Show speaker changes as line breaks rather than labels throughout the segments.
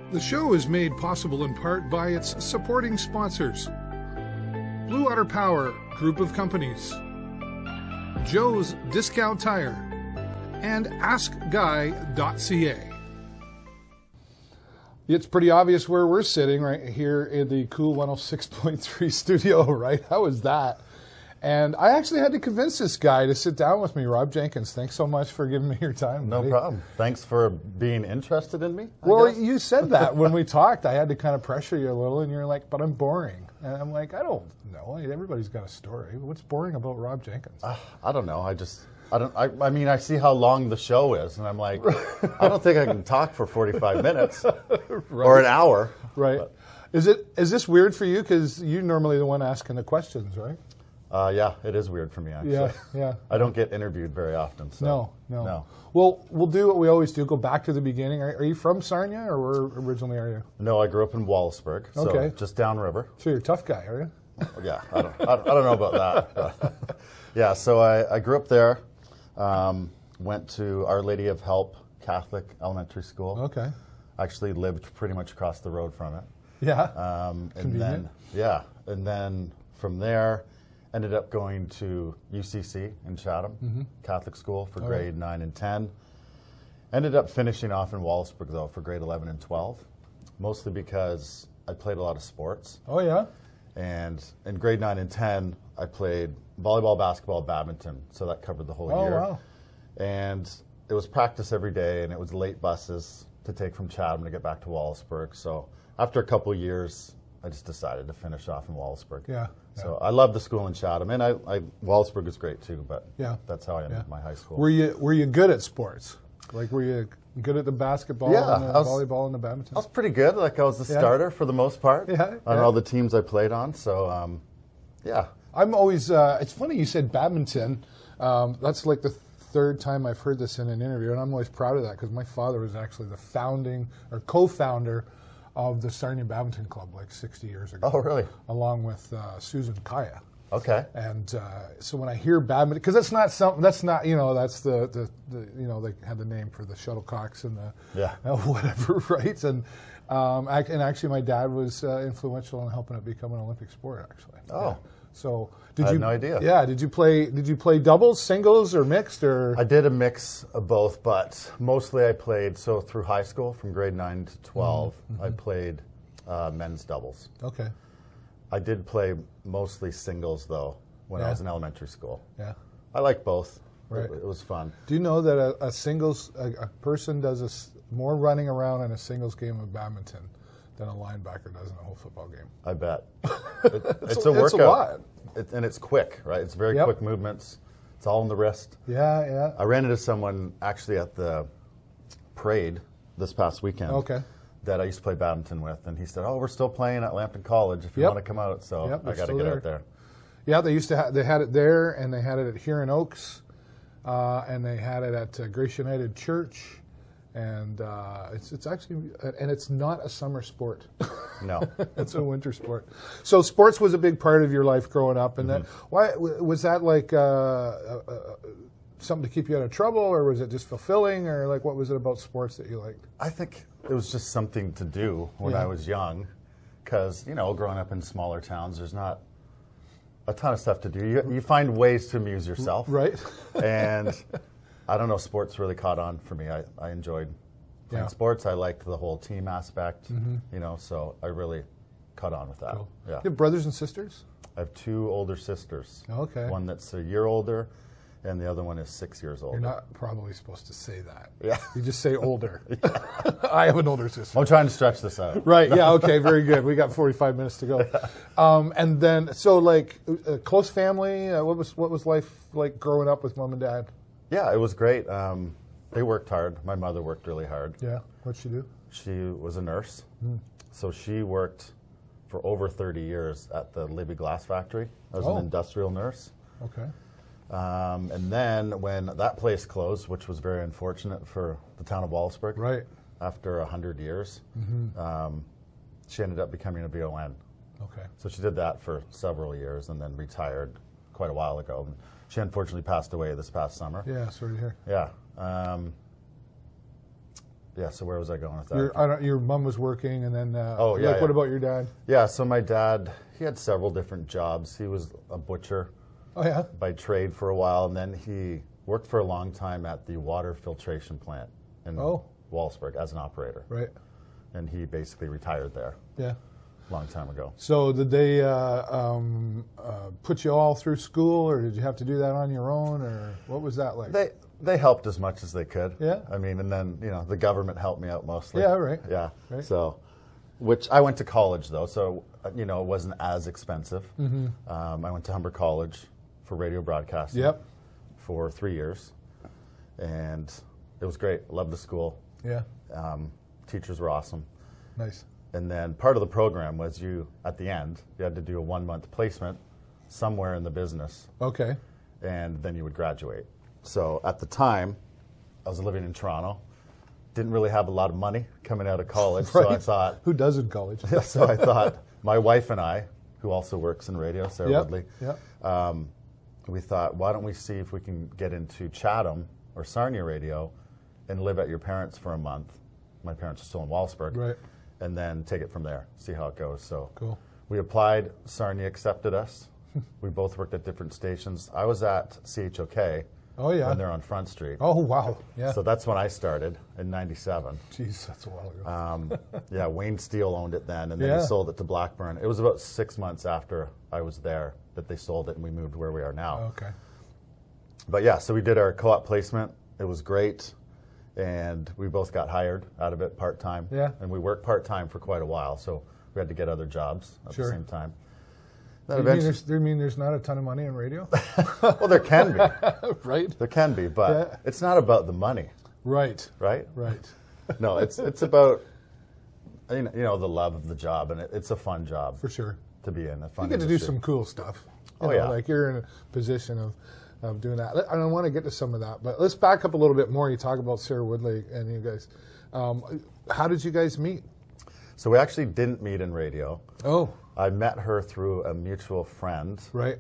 The show is made possible in part by its supporting sponsors: Blue Water Power Group of Companies, Joe's Discount Tire, and AskGuy.ca. It's pretty obvious where we're sitting right here in the cool 106.3 studio, right? How was that? And I actually had to convince this guy to sit down with me, Rob Jenkins. Thanks so much for giving me your time.
No problem. Thanks for being interested in me.
Well, you said that when we talked. I had to kind of pressure you a little, and you're like, but I'm boring. And I'm like, I don't know. Everybody's got a story. What's boring about Rob Jenkins?
I don't know. I mean, I see how long the show is, and I'm like, I don't think I can talk for 45 minutes or an hour.
Right. But. Is this weird for you? Because you're normally the one asking the questions, right?
Yeah, it is weird for me, actually.
Yeah.
I don't get interviewed very often. So.
No. Well, we'll do what we always do, go back to the beginning. Are you from Sarnia, or where originally are you?
No, I grew up in Wallaceburg, so just downriver.
So you're a tough guy, are you?
Yeah, I don't know about that. But yeah, so I grew up there, went to Our Lady of Help Catholic Elementary School.
Okay.
Actually lived pretty much across the road from it.
Yeah.
And then from there, ended up going to UCC in Chatham, Catholic school for grade 9 and 10. Ended up finishing off in Wallaceburg, though, for grade 11 and 12, mostly because I played a lot of sports.
Oh, yeah?
And in grade 9 and 10, I played volleyball, basketball, badminton, so that covered the whole year.
Wow.
And it was practice every day, and it was late buses to take from Chatham to get back to Wallaceburg. So after a couple of years, I just decided to finish off in Wallaceburg.
Yeah.
So I love the school in Chatham, and Wallaceburg is great too. But that's how I ended my high school.
Were you good at sports? Like, were you good at the basketball and the volleyball and the badminton?
I was pretty good. Like, I was the starter for the most part on all the teams I played on. So
I'm always. It's funny you said badminton. That's like the third time I've heard this in an interview, and I'm always proud of that because my father was actually the founding or co-founder of the Sarnia Badminton Club like 60 years ago.
Oh, really?
Along with Susan Kaya.
Okay.
And so when I hear badminton, because that's not that's the they had the name for the shuttlecocks and the whatever, right? And actually my dad was influential in helping it become an Olympic sport, actually.
Oh.
Yeah. So
I had no idea.
Yeah. Did you play doubles, singles, or mixed? Or
I did a mix of both, but mostly I played. So through high school, from grade 9 to 12, I played men's doubles.
Okay.
I did play mostly singles though when I was in elementary school.
Yeah.
I like both.
Right.
It was fun.
Do you know that a person does more running around in a singles game of badminton than a linebacker does in a whole football game?
I bet. It's a workout.
It's a lot.
And it's quick, right? It's very quick movements. It's all in the wrist.
Yeah.
I ran into someone actually at the parade this past weekend.
Okay.
That I used to play badminton with, and he said, "Oh, we're still playing at Lambton College if you want to come out." So I got to get out there.
Yeah, they used to. They had it there, and they had it at Huron Oaks, and they had it at Grace United Church, and it's actually, and it's not a summer sport.
No,
it's a winter sport. So sports was a big part of your life growing up, and why was that like something to keep you out of trouble, or was it just fulfilling, or like what was it about sports that you liked?
I think it was just something to do when I was young, because growing up in smaller towns, there's not a ton of stuff to do. You find ways to amuse yourself,
right?
And I don't know, sports really caught on for me. I enjoyed playing sports. I liked the whole team aspect, so I really caught on with that.
Cool.
Yeah.
You have brothers and sisters?
I have 2 older sisters.
Okay.
One that's a year older, and the other one is 6 years older.
You're not probably supposed to say that.
Yeah.
You just say older. I have an older sister.
I'm trying to stretch this out.
Right. Yeah. Okay. Very good. We got 45 minutes to go. And then, so like, close family. What was life like growing up with mom and dad?
Yeah, it was great. They worked hard. My mother worked really hard.
Yeah. What'd she do? She
was a nurse. So she worked for over 30 years at the Libby Glass Factory. I was an industrial nurse.
Okay.
And then when that place closed, which was very unfortunate for the town of Wallaceburg,
right,
after 100 years, she ended up becoming a VON.
Okay.
So she did that for several years and then retired quite a while ago. She unfortunately passed away this past summer.
Yeah, sorry to hear.
Yeah. Yeah, so where was I going with that?
Your mom was working, and then,
yeah.
What about your dad?
Yeah, so my dad, he had several different jobs. He was a butcher by trade for a while, and then he worked for a long time at the water filtration plant in Wallaceburg as an operator.
Right.
And he basically retired there.
Yeah.
A long time ago.
So did they put you all through school, or did you have to do that on your own, or what was that like?
They helped as much as they could.
Yeah.
I mean, and then, the government helped me out mostly.
Yeah, right.
Yeah.
Right.
So, which I went to college, though, so, it wasn't as expensive. Mm-hmm. I went to Humber College for radio broadcasting for 3 years, and it was great. Loved the school.
Yeah.
Teachers were awesome.
Nice.
And then part of the program was at the end, you had to do a 1-month placement somewhere in the business.
Okay.
And then you would graduate. So at the time, I was living in Toronto, didn't really have a lot of money coming out of college.
Right.
So I thought...
Who does in college?
So I thought, my wife and I, who also works in radio, Sarah Woodley, we thought, why don't we see if we can get into Chatham or Sarnia radio and live at your parents for a month. My parents are still in Wallaceburg.
Right.
And then take it from there, see how it goes. So
cool.
We applied, Sarnia accepted us. We both worked at different stations. I was at CHOK.
Oh, yeah.
When they're on Front Street.
Oh, wow. Yeah.
So that's when I started in 97.
Jeez, that's a while ago.
Wayne Steele owned it then, and then he sold it to Blackburn. It was about 6 months after I was there that they sold it, and we moved where we are now.
Okay.
But yeah, so we did our co-op placement. It was great, and we both got hired out of it part-time.
Yeah.
And we worked part-time for quite a while, so we had to get other jobs at the same time.
Do you mean there's not a ton of money in radio?
Well, there can be.
Right?
There can be, but it's not about the money.
Right.
Right?
Right.
No, it's about the love of the job, and it's a fun job.
For sure.
To be in a fun
You get to
industry.
do some cool stuff.
Yeah.
Like you're in a position of doing that. I don't want to get to some of that, but let's back up a little bit more. You talk about Sarah Woodley and you guys. How did you guys meet?
So we actually didn't meet in radio.
Oh.
I met her through a mutual friend,
right?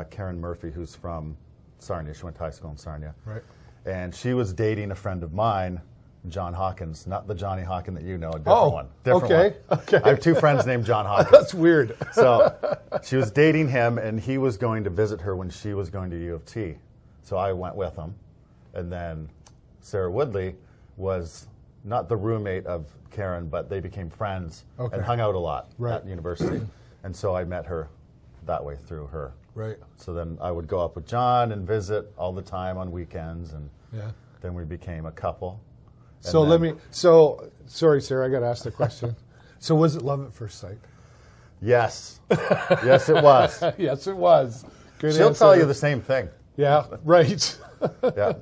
Karen Murphy, who's from Sarnia. She went to high school in Sarnia.
Right.
And she was dating a friend of mine, John Hawkins, not the Johnny Hawkins that you know, a different one. Different one.
Okay.
I have two friends named John Hawkins.
That's weird.
So she was dating him, and he was going to visit her when she was going to U of T. So I went with him. And then Sarah Woodley was not the roommate of Karen, but they became friends and hung out a lot at university. And so I met her that way through her.
Right.
So then I would go up with John and visit all the time on weekends, and then we became a couple.
Sorry, Sarah, I got to ask the question. So was it love at first sight?
Yes. Yes, it was.
Yes, it was. Good
She'll
answer.
tell you the same thing.
Yeah, right.
Yeah.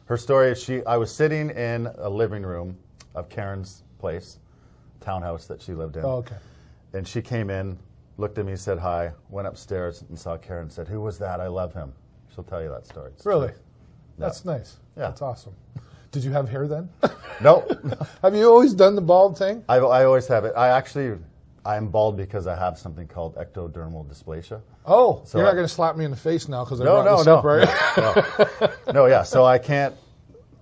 Her story is I was sitting in a living room of Karen's place, townhouse that she lived in.
Oh, okay.
And she came in, looked at me, said hi, went upstairs and saw Karen and said, "Who was that? I love him." She'll tell you that story.
Really? That's nice.
Yeah.
That's awesome. Did you have hair then?
No.
Have you always done the bald thing?
I always have it. I'm bald because I have something called ectodermal dysplasia.
Oh,
so
you're not going to slap me in the face now because I
No,
brought this up, right?
No, yeah. So I can't.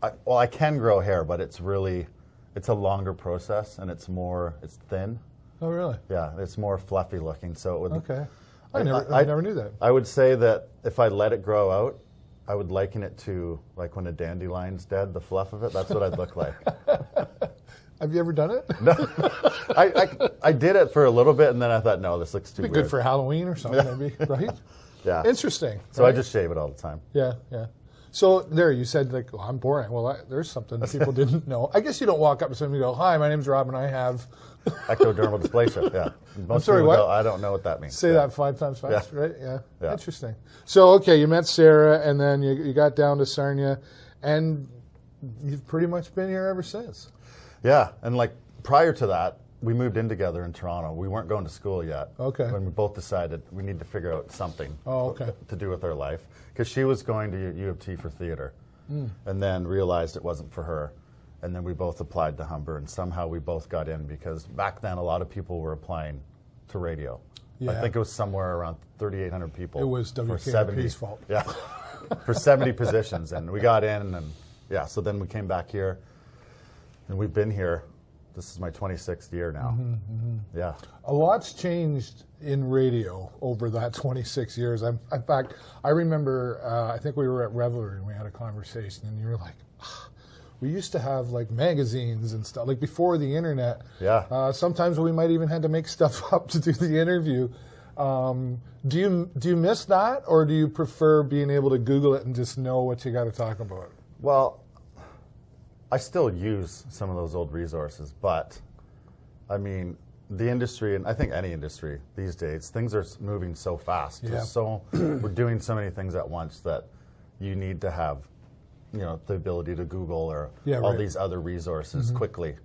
I can grow hair, but it's a longer process, and it's thin.
Oh, really?
Yeah, it's more fluffy looking. So it would.
Okay. I never knew that.
I would say that if I let it grow out, I would liken it to like when a dandelion's dead, the fluff of it. That's what I'd look like.
Have you ever done it?
No. I did it for a little bit, and then I thought, no, this looks too
It'd
weird.
be good for Halloween or something, maybe, right?
Yeah.
Interesting.
So
right?
I just shave it all the time.
Yeah, yeah. So there, you said, like, well, I'm boring. Well, there's something that people didn't know. I guess you don't walk up to somebody and go, "Hi, my name's Rob, and I have..."
Ectodermal dysplasia, yeah.
I'm sorry, what?
I don't know what that means.
Say that 5 times fast,
Yeah.
right?
Yeah.
Interesting. So, okay, you met Sarah, and then you got down to Sarnia, and you've pretty much been here ever since.
Yeah, and like prior to that, we moved in together in Toronto. We weren't going to school yet.
Okay.
When we both decided we need to figure out something to do with our life. Because she was going to U of T for theater, and then realized it wasn't for her. And then we both applied to Humber, and somehow we both got in, because back then a lot of people were applying to radio.
Yeah.
I think it was somewhere around 3,800 people.
It was WKRP's fault.
Yeah, for 70 positions, and we got in, and so then we came back here. And we've been here. This is my 26th year now. Yeah.
A lot's changed in radio over that 26 years. In fact, I remember, I think we were at Revelry and we had a conversation, and you were like, we used to have like magazines and stuff, like before the internet.
Yeah.
Sometimes we might even had to make stuff up to do the interview. Do you miss that, or do you prefer being able to Google it and just know what you got to talk about?
Well, I still use some of those old resources, but I mean, the industry, and I think any industry these days, things are moving so fast.
Yeah.
So we're doing so many things at once that you need to have, the ability to Google or all these other resources quickly.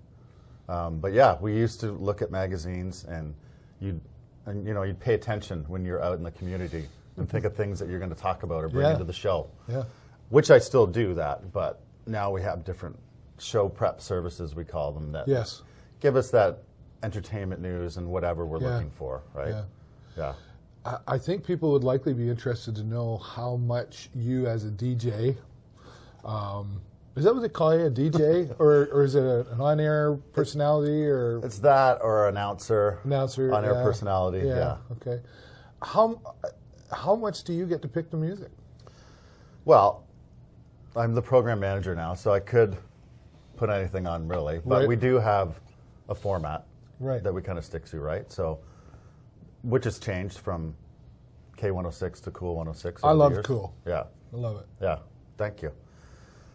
But yeah, we used to look at magazines, and you'd pay attention when you're out in the community and think of things that you're going to talk about or bring into the show.
Yeah.
Which I still do that, but now we have different show prep services, we call them, that give us that entertainment news and whatever we're looking for, right? Yeah.
I think people would likely be interested to know how much you as a DJ, is that what they call you, a DJ? or is it an on-air personality? Or
it's that, or announcer, on-air personality,
Okay. How much do you get to pick the music?
Well, I'm the program manager now, so I could put anything on, really. But we do have a format that we kind of stick to, right? So, which has changed from K106 to Cool 106.
I love Cool.
Yeah.
I love it.
Yeah. Thank you.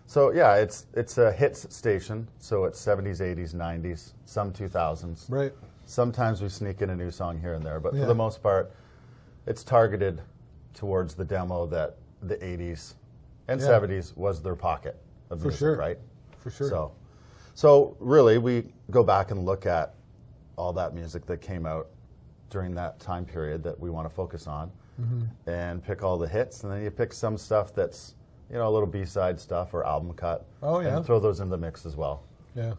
So, yeah, it's a hits station. So it's 70s, 80s, 90s, some 2000s.
Right.
Sometimes we sneak in a new song here and there, but for the most part, it's targeted towards the demo that the 80s and 70s was their pocket of music, right?
For sure.
So really, we go back and look at all that music that came out during that time period that we want to focus on, and pick all the hits, and then you pick some stuff that's, a little B-side stuff or album cut, and throw those in the mix as well.
Yeah.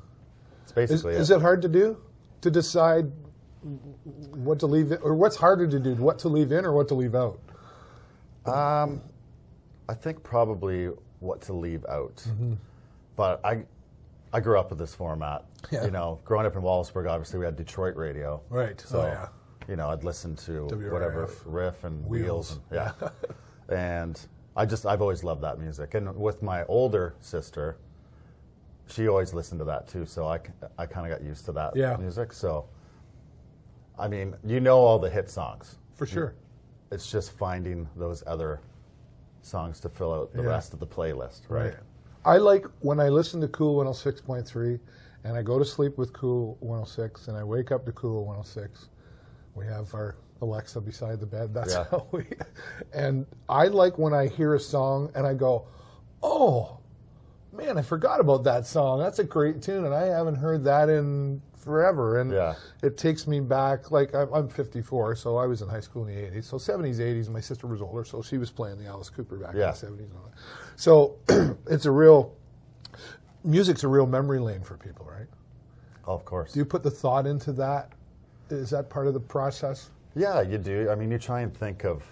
It's basically
Is it hard to do, to decide what to leave in, or what's harder to do, what to leave in or what to leave out?
I think probably what to leave out. But I grew up with this format. Growing up in Wallaceburg, obviously we had Detroit radio.
Right.
So, I'd listen to whatever riff and wheels. And I've always loved that music. And with my older sister, she always listened to that too. So I kind of got used to that music. So, I mean, all the hit songs.
For sure.
It's just finding those other songs to fill out the rest of the playlist, right?
I like when I listen to Cool 106.3 and I go to sleep with Cool 106 and I wake up to Cool 106. We have our Alexa beside the bed. That's how we... And I like when I hear a song and I go, oh, man, I forgot about that song. That's a great tune, and I haven't heard that in forever. And it takes me back, like I'm 54, so I was in high school in the 80s. So 70s, 80s, my sister was older, so she was playing the Alice Cooper back in the 70s. And all that. So music's a real memory lane for people, right?
Oh, of course.
Do you put the thought into that? Is that part of the process?
Yeah, you do. I mean, you try and think of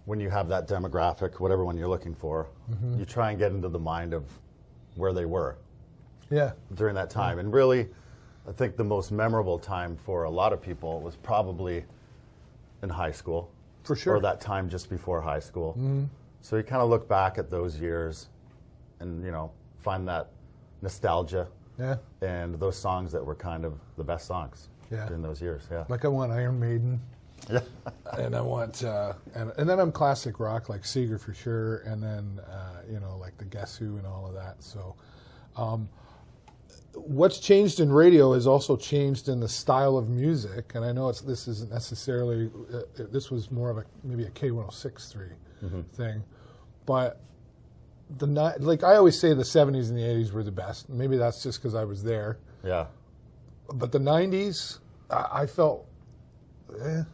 when you have that demographic, whatever one you're looking for, you try and get into the mind of where they were during that time. And really, I think the most memorable time for a lot of people was probably in high school.
For sure.
Or that time just before high school. So you kind of look back at those years and, find that nostalgia and those songs that were kind of the best songs in those years.
Like I want Iron Maiden. And I want, and then I'm classic rock, like Seeger for sure, and then, like the Guess Who and all of that. So what's changed in radio has also changed in the style of music, and I know this isn't necessarily, this was more of maybe a K106.3 thing, but like I always say the 70s and the 80s were the best. Maybe that's just because I was there.
Yeah.
But the 90s, I felt,
You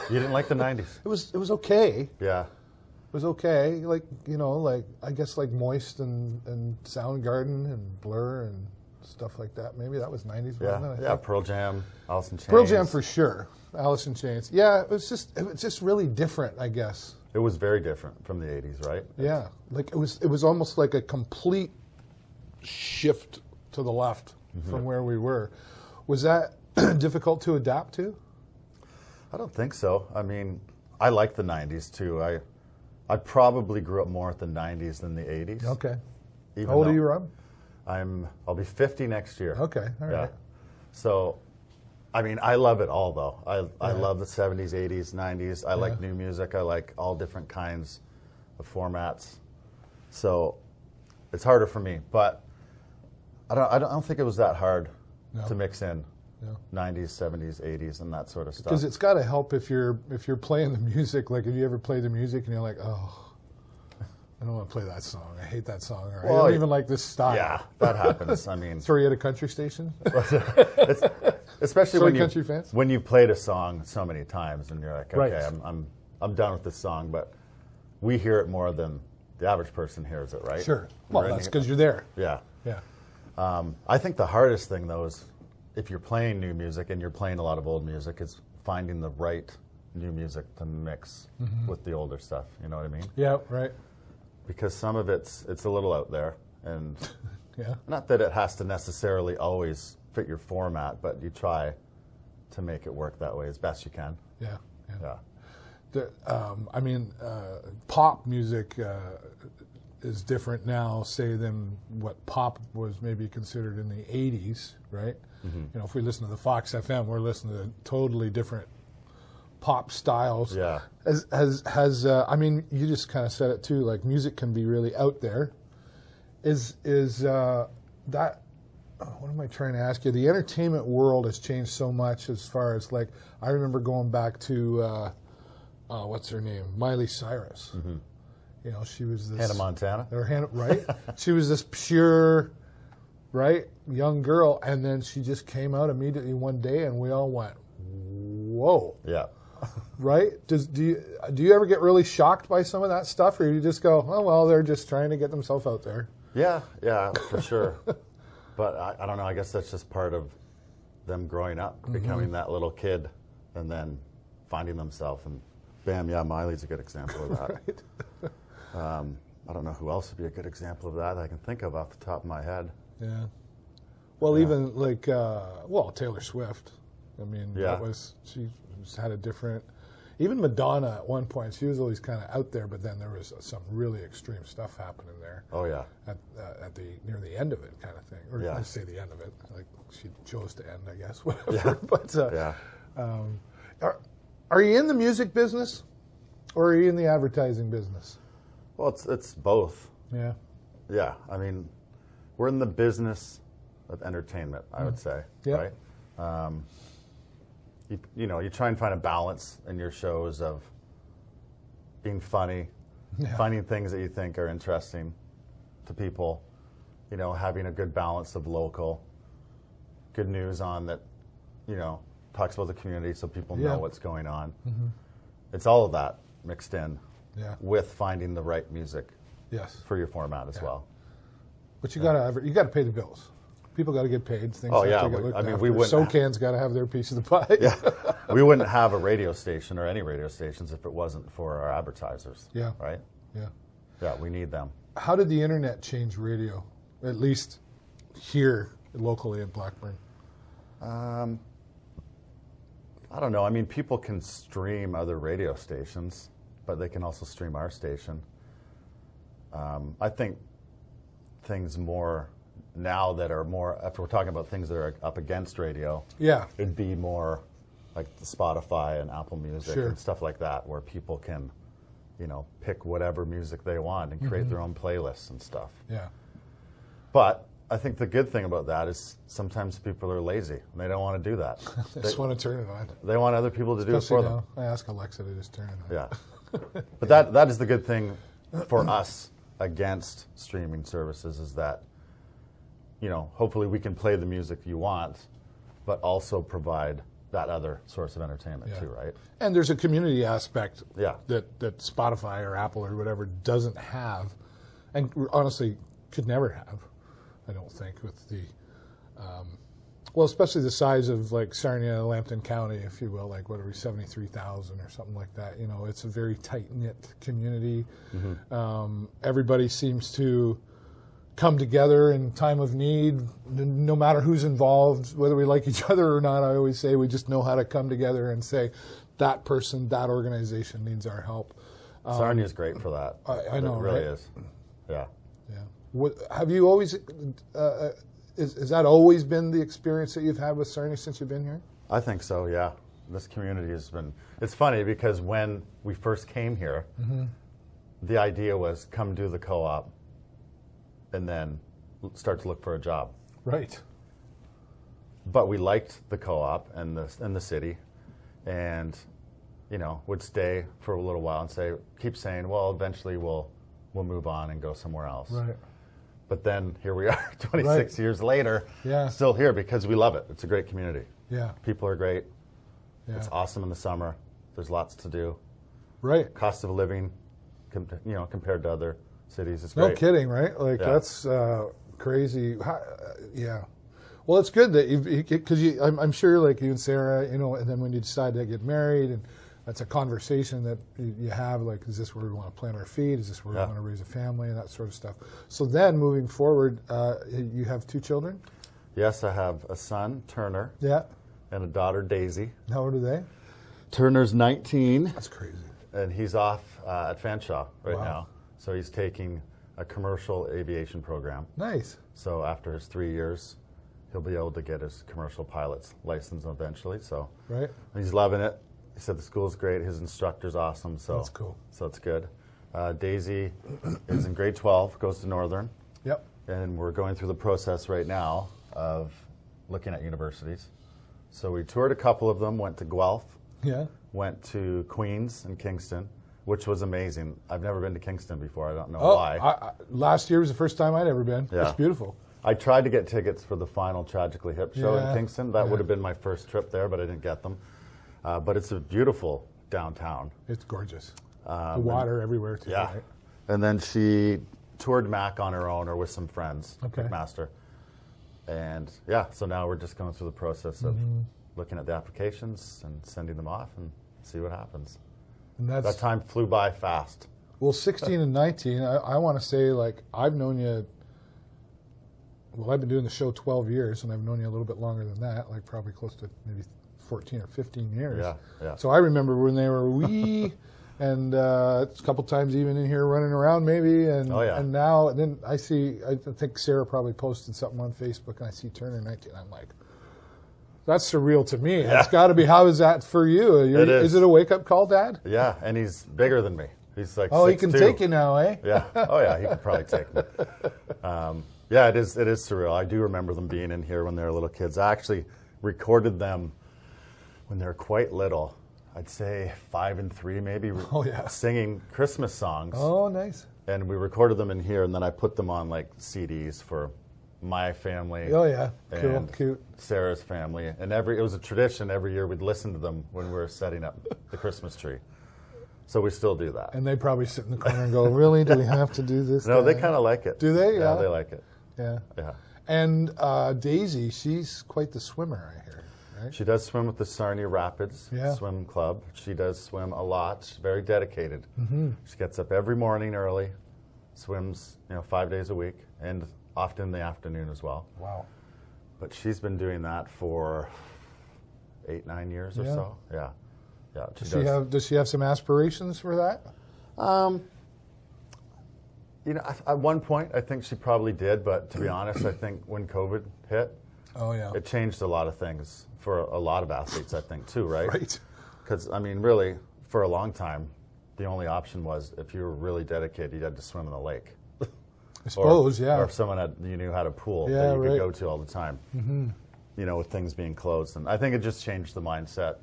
didn't like the 90s?
It was okay.
Yeah.
It was okay. Like, I guess like Moist and Soundgarden and Blur and stuff like that. Maybe that was 90s.
Yeah, Pearl Jam, Alice in Chains.
Pearl Jam for sure. Alice in Chains. Yeah, it was just really different, I guess.
It was very different from the 80s, right?
Yeah. Like it was almost like a complete shift to the left. from where we were. Was that difficult to adapt to?
I don't think so. I mean, I like the 90s too. I probably grew up more at the 90s than the 80s.
Okay. How old are you, Rob?
I'll be 50 next year.
Okay, all right.
So, I mean, I love it all though. I love the 70s, 80s, 90s. I like new music. I like all different kinds of formats. So, it's harder for me, but I don't think it was that hard to mix in 90s, 70s, 80s, and that sort of stuff.
Because it's got to help if you're playing the music. Like, if you ever play the music and you're like, oh, I don't want to play that song. I hate that song. Or I don't even like this style.
Yeah, that happens. I mean,
so are you at a country station?
Especially
Sorry,
when you've played a song so many times and you're like, okay, I'm done with this song, but we hear it more than the average person hears it, right?
Sure. Well, that's because you're there.
Yeah.
Yeah.
I think the hardest thing though is if you're playing new music and you're playing a lot of old music, is finding the right new music to mix with the older stuff. You know what I mean?
Yeah. Right.
Because some of it's a little out there, and
yeah.
Not that it has to necessarily always fit your format, but you try to make it work that way as best you can.
Yeah.
Yeah.
I mean, pop music is different now, say, than what pop was maybe considered in the 80s, right? You know, if we listen to the Fox FM, we're listening to totally different pop styles.
Yeah.
I mean, you just kind of said it too, like music can be really out there. Is that, what am I trying to ask you? The entertainment world has changed so much as far as, like, I remember going back to, what's her name? Miley Cyrus. You know, she was this...
Hannah Montana?
Right? She was this pure, right, young girl, and then she just came out immediately one day, and we all went, whoa.
Yeah.
Right? Do you ever get really shocked by some of that stuff, or you just go, oh, well, they're just trying to get themselves out there?
Yeah, for sure. But I don't know, I guess that's just part of them growing up, becoming that little kid, and then finding themselves, and bam, yeah, Miley's a good example of that.
Right.
I don't know who else would be a good example of that I can think of off the top of my head.
Yeah. Well, even like, Taylor Swift. I mean, she had a different, even Madonna at one point, she was always kind of out there, but then there was some really extreme stuff happening there.
Oh, yeah.
At near the end of it kind of thing. Or
yeah.
I say the end of it, like she chose to end, I guess, whatever. Yeah. But, are you in the music business, or are you in the advertising business?
Well, it's both.
Yeah.
Yeah. I mean, we're in the business of entertainment, I would say.
Yeah.
Right? You try and find a balance in your shows of being funny, finding things that you think are interesting to people, having a good balance of local, good news on that, talks about the community so people know what's going on. It's all of that mixed in with finding the right music for your format as well.
But you got to pay the bills. People got to get paid. Things
we wouldn't.
SoCan's got to have their piece of the pie.
Yeah, we wouldn't have a radio station or any radio stations if it wasn't for our advertisers.
Yeah.
Right.
Yeah.
Yeah, we need them.
How did the internet change radio, at least here locally in Blackburn?
I don't know. I mean, people can stream other radio stations, but they can also stream our station. I think things more now that are more, if we're talking about things that are up against radio, it'd be more like the Spotify and Apple Music and stuff like that, where people can, pick whatever music they want and create their own playlists and stuff.
Yeah.
But I think the good thing about that is sometimes people are lazy and they don't want to do that.
They just want to turn it on.
They want other people to do it for them.
I ask Alexa to just turn it on.
Yeah. But that is the good thing for us against streaming services, is that, hopefully we can play the music you want, but also provide that other source of entertainment too, right?
And there's a community aspect
that
Spotify or Apple or whatever doesn't have, and honestly could never have, I don't think, with the, especially the size of like Sarnia, Lambton County, if you will, like 73,000 or something like that. It's a very tight-knit community. Everybody seems to come together in time of need, no matter who's involved, whether we like each other or not. I always say we just know how to come together and say, that person, that organization needs our help.
Sarnia is great for that.
I know,
it really
right?
is. Yeah.
Yeah. Have you always, has that always been the experience that you've had with Sarnia since you've been here?
I think so, yeah. This community has been, it's funny because when we first came here, the idea was come do the co-op and then start to look for a job.
Right.
But we liked the co-op and the city, and would stay for a little while and keep saying, well, eventually we'll move on and go somewhere else.
Right.
But then here we are, 26 years later, still here because we love it. It's a great community.
Yeah.
People are great.
Yeah.
It's awesome in the summer. There's lots to do.
Right.
Cost of living, compared to other cities, it's
No
great.
kidding, right? Like that's crazy. Yeah. Well, it's good that because I'm sure, like you and Sarah, and then when you decide to get married, and that's a conversation that you have, like, is this where we want to plant our feet? Is this where we want to raise a family and that sort of stuff? So then, moving forward, you have 2 children?
Yes, I have a son, Turner,
Yeah.
and a daughter, Daisy.
How old are they?
Turner's 19.
That's crazy.
And he's off at Fanshawe right now. So he's taking a commercial aviation program.
Nice.
So after his 3 years, he'll be able to get his commercial pilot's license eventually. So
Right.
he's loving it. He said the school's great. His instructor's awesome. So
That's cool.
So it's good. Daisy is in grade 12, goes to Northern.
Yep.
And we're going through the process right now of looking at universities. So we toured a couple of them, went to Guelph,
Yeah.
went to Queens and Kingston, which was amazing. I've never been to Kingston before. I don't know
Oh,
why.
last year was the first time I'd ever been.
Yeah.
It's beautiful.
I tried to get tickets for the final Tragically Hip show
Yeah.
in Kingston. That would have been my first trip there, but I didn't get them. But it's a beautiful downtown.
It's gorgeous. The water everywhere, too.
Yeah.
Right?
And then she toured Mac on her own or with some friends,
Okay.
McMaster. And so now we're just going through the process of looking at the applications and sending them off and see what happens.
And
That time flew by fast.
Well, 16 and 19, I want to say, like, I've known you, well, I've been doing the show 12 years, and I've known you a little bit longer than that, like probably close to maybe 14 or 15 years.
Yeah.
So I remember when they were wee, and a couple times even in here running around maybe, and and now, and then I think Sarah probably posted something on Facebook, and I see Turner 19, I'm like, that's surreal to me.
Yeah.
It's got to be, how is that for you?
It is.
Is it a wake-up call, Dad?
Yeah, and he's bigger than me. He's like 6'2".
He can take you now, eh?
Yeah. Oh, yeah, he can probably take me. Yeah, it is surreal. I do remember them being in here when they were little kids. I actually recorded them when they were quite little. I'd say 5 and 3 maybe, singing Christmas songs.
Oh, nice.
And we recorded them in here, and then I put them on like CDs for my family.
Oh, yeah. Cool,
and
cute.
Sarah's family. And it was a tradition every year we'd listen to them when we were setting up the Christmas tree. So we still do that.
And they probably sit in the corner and go, really? Do we have to do this?
No, they kind of like it.
Do they?
Yeah, they like it.
Yeah.
Yeah.
And Daisy, she's quite the swimmer, I hear, right?
She does swim with the Sarnia Rapids Swim Club. She does swim a lot. She's very dedicated. She gets up every morning early, swims 5 days a week, and often in the afternoon as well.
Wow.
But she's been doing that for 8-9 years or so. Yeah. Yeah.
Does she have some aspirations for that?
At one point, I think she probably did, but to be honest, I think when COVID hit, it changed a lot of things for a lot of athletes, I think, too, right?
Right.
Because, I mean, really, for a long time, the only option was if you were really dedicated, you had to swim in the lake.
I suppose,
Or if someone knew had a pool that you could go to all the time, with things being closed. And I think it just changed the mindset.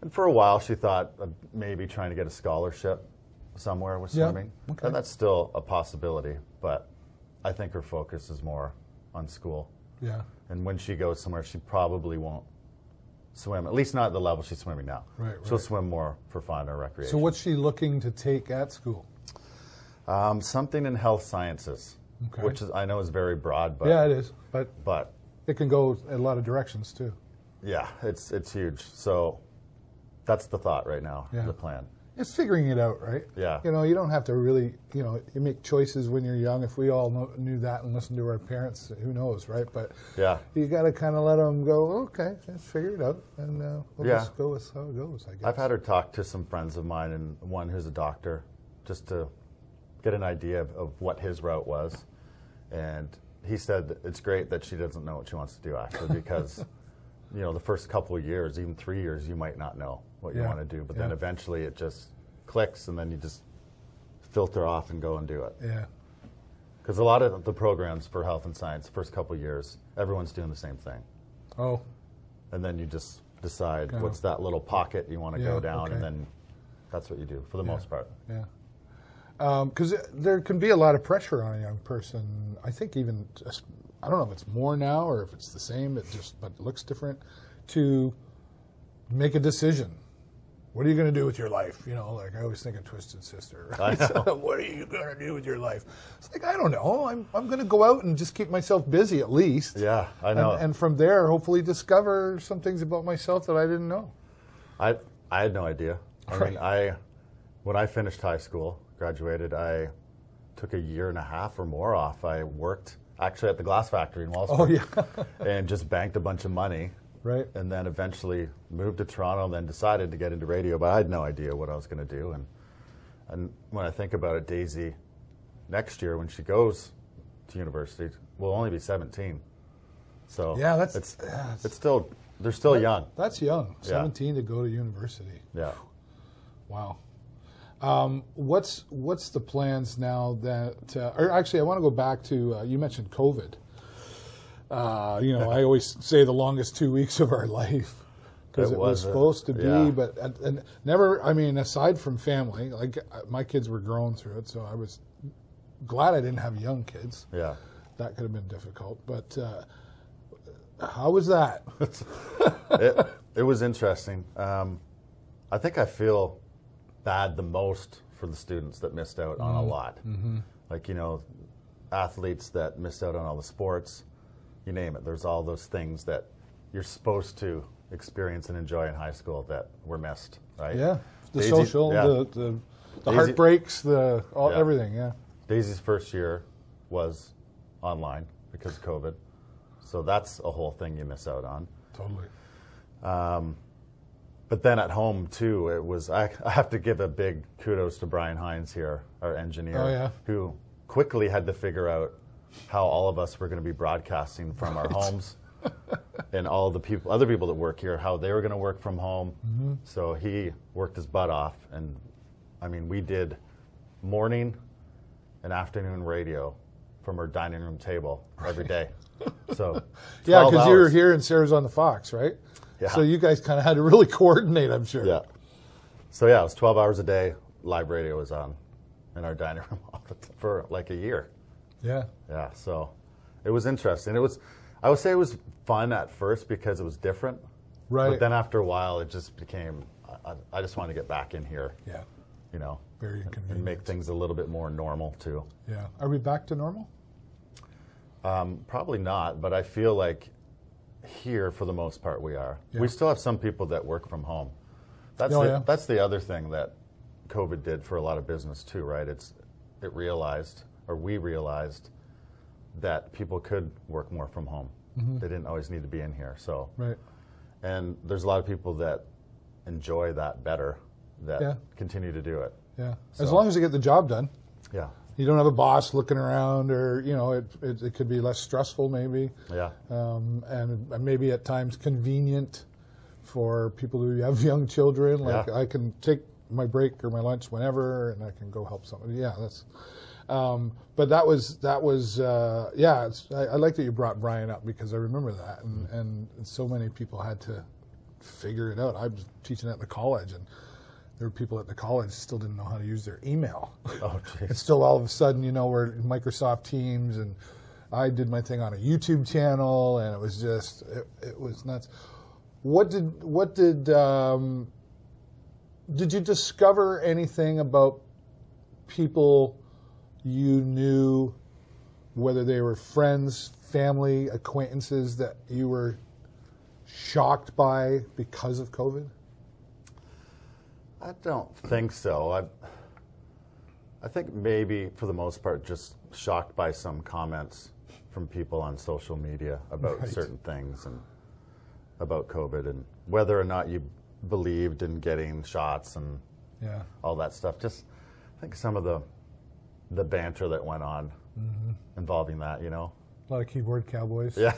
And for a while, she thought of maybe trying to get a scholarship somewhere with swimming.
Okay.
And that's still a possibility, but I think her focus is more on school.
Yeah.
And when she goes somewhere, she probably won't swim, at least not at the level she's swimming now.
Right.
She'll swim more for fun or recreation.
So what's she looking to take at school?
Something in health sciences, which I know is very broad. But
yeah, it is.
But
it can go in a lot of directions, too.
Yeah, it's huge. So that's the thought right now, the plan.
It's figuring it out, right?
Yeah.
You know, you don't have to really, you know, you make choices when you're young. If we all knew that and listened to our parents, who knows, right? But you got to kind of let them go, okay, let's figure it out. And we'll just go with how it goes, I guess.
I've had her talk to some friends of mine, and one who's a doctor, just to get an idea of what his route was. And he said that it's great that she doesn't know what she wants to do, actually, because, you know, the first couple of years, even 3 years, you might not know what you want to do. But then eventually it just clicks, and then you just filter off and go and do it.
Yeah.
Because a lot of the programs for health and science, the first couple of years, everyone's doing the same thing.
Oh.
And then you just decide what's that little pocket you want to go down, and then that's what you do for the most part.
Yeah. Because there can be a lot of pressure on a young person. I think even, I don't know if it's more now or if it's the same, but it looks different, to make a decision. What are you going to do with your life? You know, like I always think of Twisted Sister. Right? What are you going to do with your life? It's like, I don't know. I'm going to go out and just keep myself busy at least.
Yeah, I know.
And from there, hopefully discover some things about myself that I didn't know.
I had no idea. I mean, when I finished high school, graduated, I took a year and a half or more off. I worked actually at the glass factory in Wallaceburg and just banked a bunch of money.
Right.
And then eventually moved to Toronto and then decided to get into radio, but I had no idea what I was going to do. And when I think about it, Daisy, next year when she goes to university, will only be 17. So it's still, they're still young.
That's young, 17 to go to university.
Yeah.
Wow. What's the plans now that, or actually I want to go back to, you mentioned COVID. You know, I always say the longest 2 weeks of our life because it was supposed to be, but and never, I mean, aside from family, like my kids were grown through it, so I was glad I didn't have young kids.
Yeah.
That could have been difficult, but how was that?
It was interesting. I think I feel bad the most for the students that missed out on a lot. Mm-hmm. Like, you know, athletes that missed out on all the sports, you name it. There's all those things that you're supposed to experience and enjoy in high school that were missed, right?
Yeah, the social, the heartbreaks, everything, yeah.
Daisy's first year was online because of COVID. So that's a whole thing you miss out on.
Totally.
But then at home, too, it was, I have to give a big kudos to Brian Hines here, our engineer, who quickly had to figure out how all of us were going to be broadcasting from our homes and all the other people that work here, how they were going to work from home. Mm-hmm. So he worked his butt off. And, I mean, we did morning and afternoon radio from our dining room table every day. So
yeah, because you were here and Sarah's on the Fox, right?
Yeah.
So you guys kind of had to really coordinate, I'm sure.
Yeah. So yeah, it was 12 hours a day. Live radio was on in our dining room for like a year.
Yeah.
Yeah. So it was interesting. I would say it was fun at first because it was different.
Right.
But then after a while, it just became, I just wanted to get back in here.
Yeah.
You know.
Very inconvenient.
And make things a little bit more normal too.
Yeah. Are we back to normal?
Probably not, but I feel like here, for the most part, we are. Yeah. We still have some people that work from home. That's the other thing that COVID did for a lot of business too, right? We realized that people could work more from home. Mm-hmm. They didn't always need to be in here. So,
right.
And there's a lot of people that enjoy that better, that continue to do it.
Yeah, so, as long as you get the job done.
Yeah.
You don't have a boss looking around, or it could be less stressful, maybe.
Yeah.
And maybe at times convenient for people who have young children. Like I can take my break or my lunch whenever, and I can go help somebody. Yeah, that's. But that was. I like that you brought Brian up because I remember that, and so many people had to figure it out. I was teaching at the college, and there were people at the college still didn't know how to use their email.
Oh, geez.
And still all of a sudden, we're in Microsoft Teams, and I did my thing on a YouTube channel, and it was just, it was nuts. Did you discover anything about people you knew, whether they were friends, family, acquaintances, that you were shocked by because of COVID?
I don't think so. I think maybe for the most part just shocked by some comments from people on social media about certain things and about COVID and whether or not you believed in getting shots and all that stuff. Just I think some of the banter that went on involving that, you know.
A lot of keyboard cowboys.
Yeah.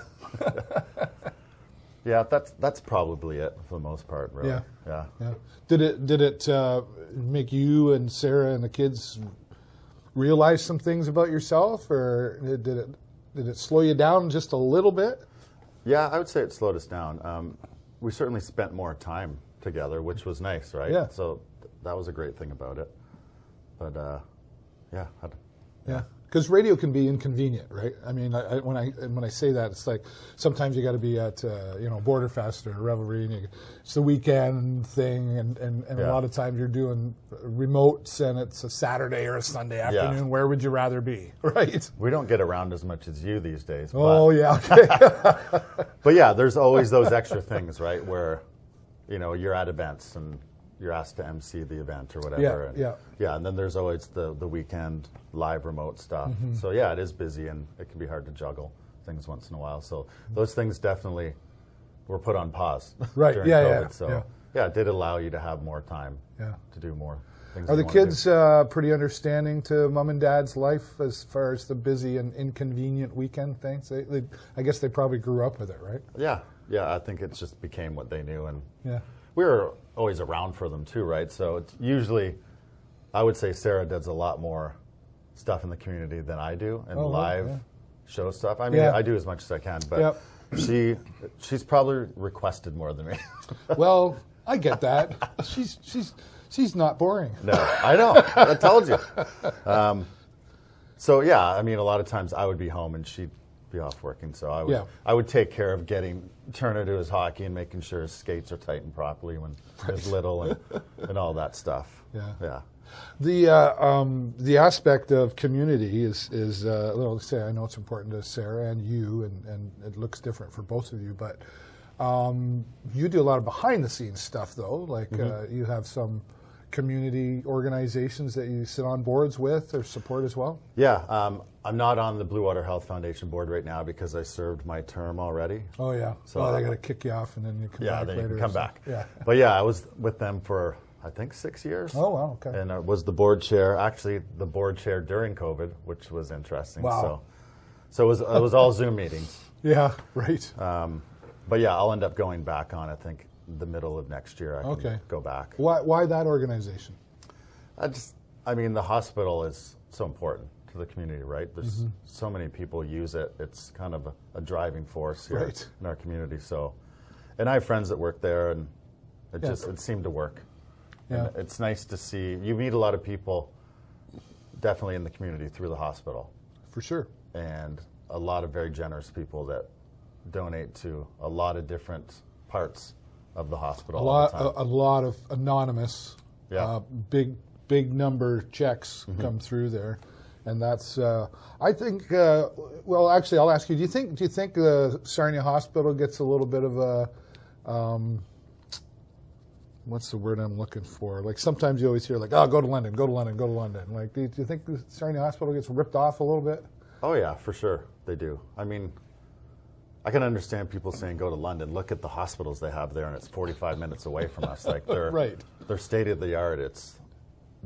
Yeah, that's probably it for the most part, really.
Yeah. Did it make you and Sarah and the kids realize some things about yourself, or did it slow you down just a little bit?
Yeah, I would say it slowed us down. We certainly spent more time together, which was nice, right?
Yeah.
So that was a great thing about it. But yeah.
Because radio can be inconvenient, right? I mean, when I say that, it's like sometimes you got to be at Borderfest or Revelry, and it's the weekend thing, and a lot of times you're doing remotes, and it's a Saturday or a Sunday afternoon. Yeah. Where would you rather be, right?
We don't get around as much as you these days.
Oh, yeah. Okay.
But yeah, there's always those extra things, right? Where, you're at events and you're asked to MC the event or whatever. Yeah, and then there's always the weekend live remote stuff. So yeah, it is busy and it can be hard to juggle things once in a while. So those things definitely were put on pause during COVID. So it did allow you to have more time to do more things.
Are the kids pretty understanding to mom and dad's life as far as the busy and inconvenient weekend things? I guess they probably grew up with it, right?
Yeah, I think it just became what they knew, and we were always around for them too, right? So it's usually, I would say Sarah does a lot more stuff in the community than I do, and live show stuff. I mean, I do as much as I can, but she's probably requested more than me.
Well, I get that. She's not boring.
No, I know. I told you. So yeah, I mean, a lot of times I would be home and she'd be off working, so I would take care of getting Turner to his hockey and making sure his skates are tightened properly when he was little and all that stuff. Yeah.
The aspect of community is well, say I know it's important to Sarah and you, and it looks different for both of you, but you do a lot of behind the scenes stuff though, like you have some community organizations that you sit on boards with or support as well?
Yeah, I'm not on the Blue Water Health Foundation board right now because I served my term already.
Oh yeah, so they got to kick you off and then you come back later.
You can come back.
Yeah,
but yeah, I was with them for I think 6 years.
Oh wow, okay.
And I was the board chair, actually the board chair during COVID, which was interesting.
Wow.
So it was all Zoom meetings.
Yeah, right.
But yeah, I'll end up going back on, I think, the middle of next year. I can go back.
Why that organization?
I mean, the hospital is so important to the community, right? There's so many people use it. It's kind of a driving force here in our community. So, and I have friends that work there, and it seemed to work. Yeah. And it's nice to see, you meet a lot of people definitely in the community through the hospital.
For sure.
And a lot of very generous people that donate to a lot of different parts of the hospital.
A lot of anonymous, big number checks come through there, and that's I think. Well, actually, I'll ask you. Do you think the Sarnia Hospital gets a little bit of a what's the word I'm looking for? Like sometimes you always hear like, oh, go to London, go to London, go to London. Like, do you think the Sarnia Hospital gets ripped off a little bit?
Oh yeah, for sure they do. I mean, I can understand people saying go to London. Look at the hospitals they have there, and it's 45 minutes away from us. Like they're state of the art.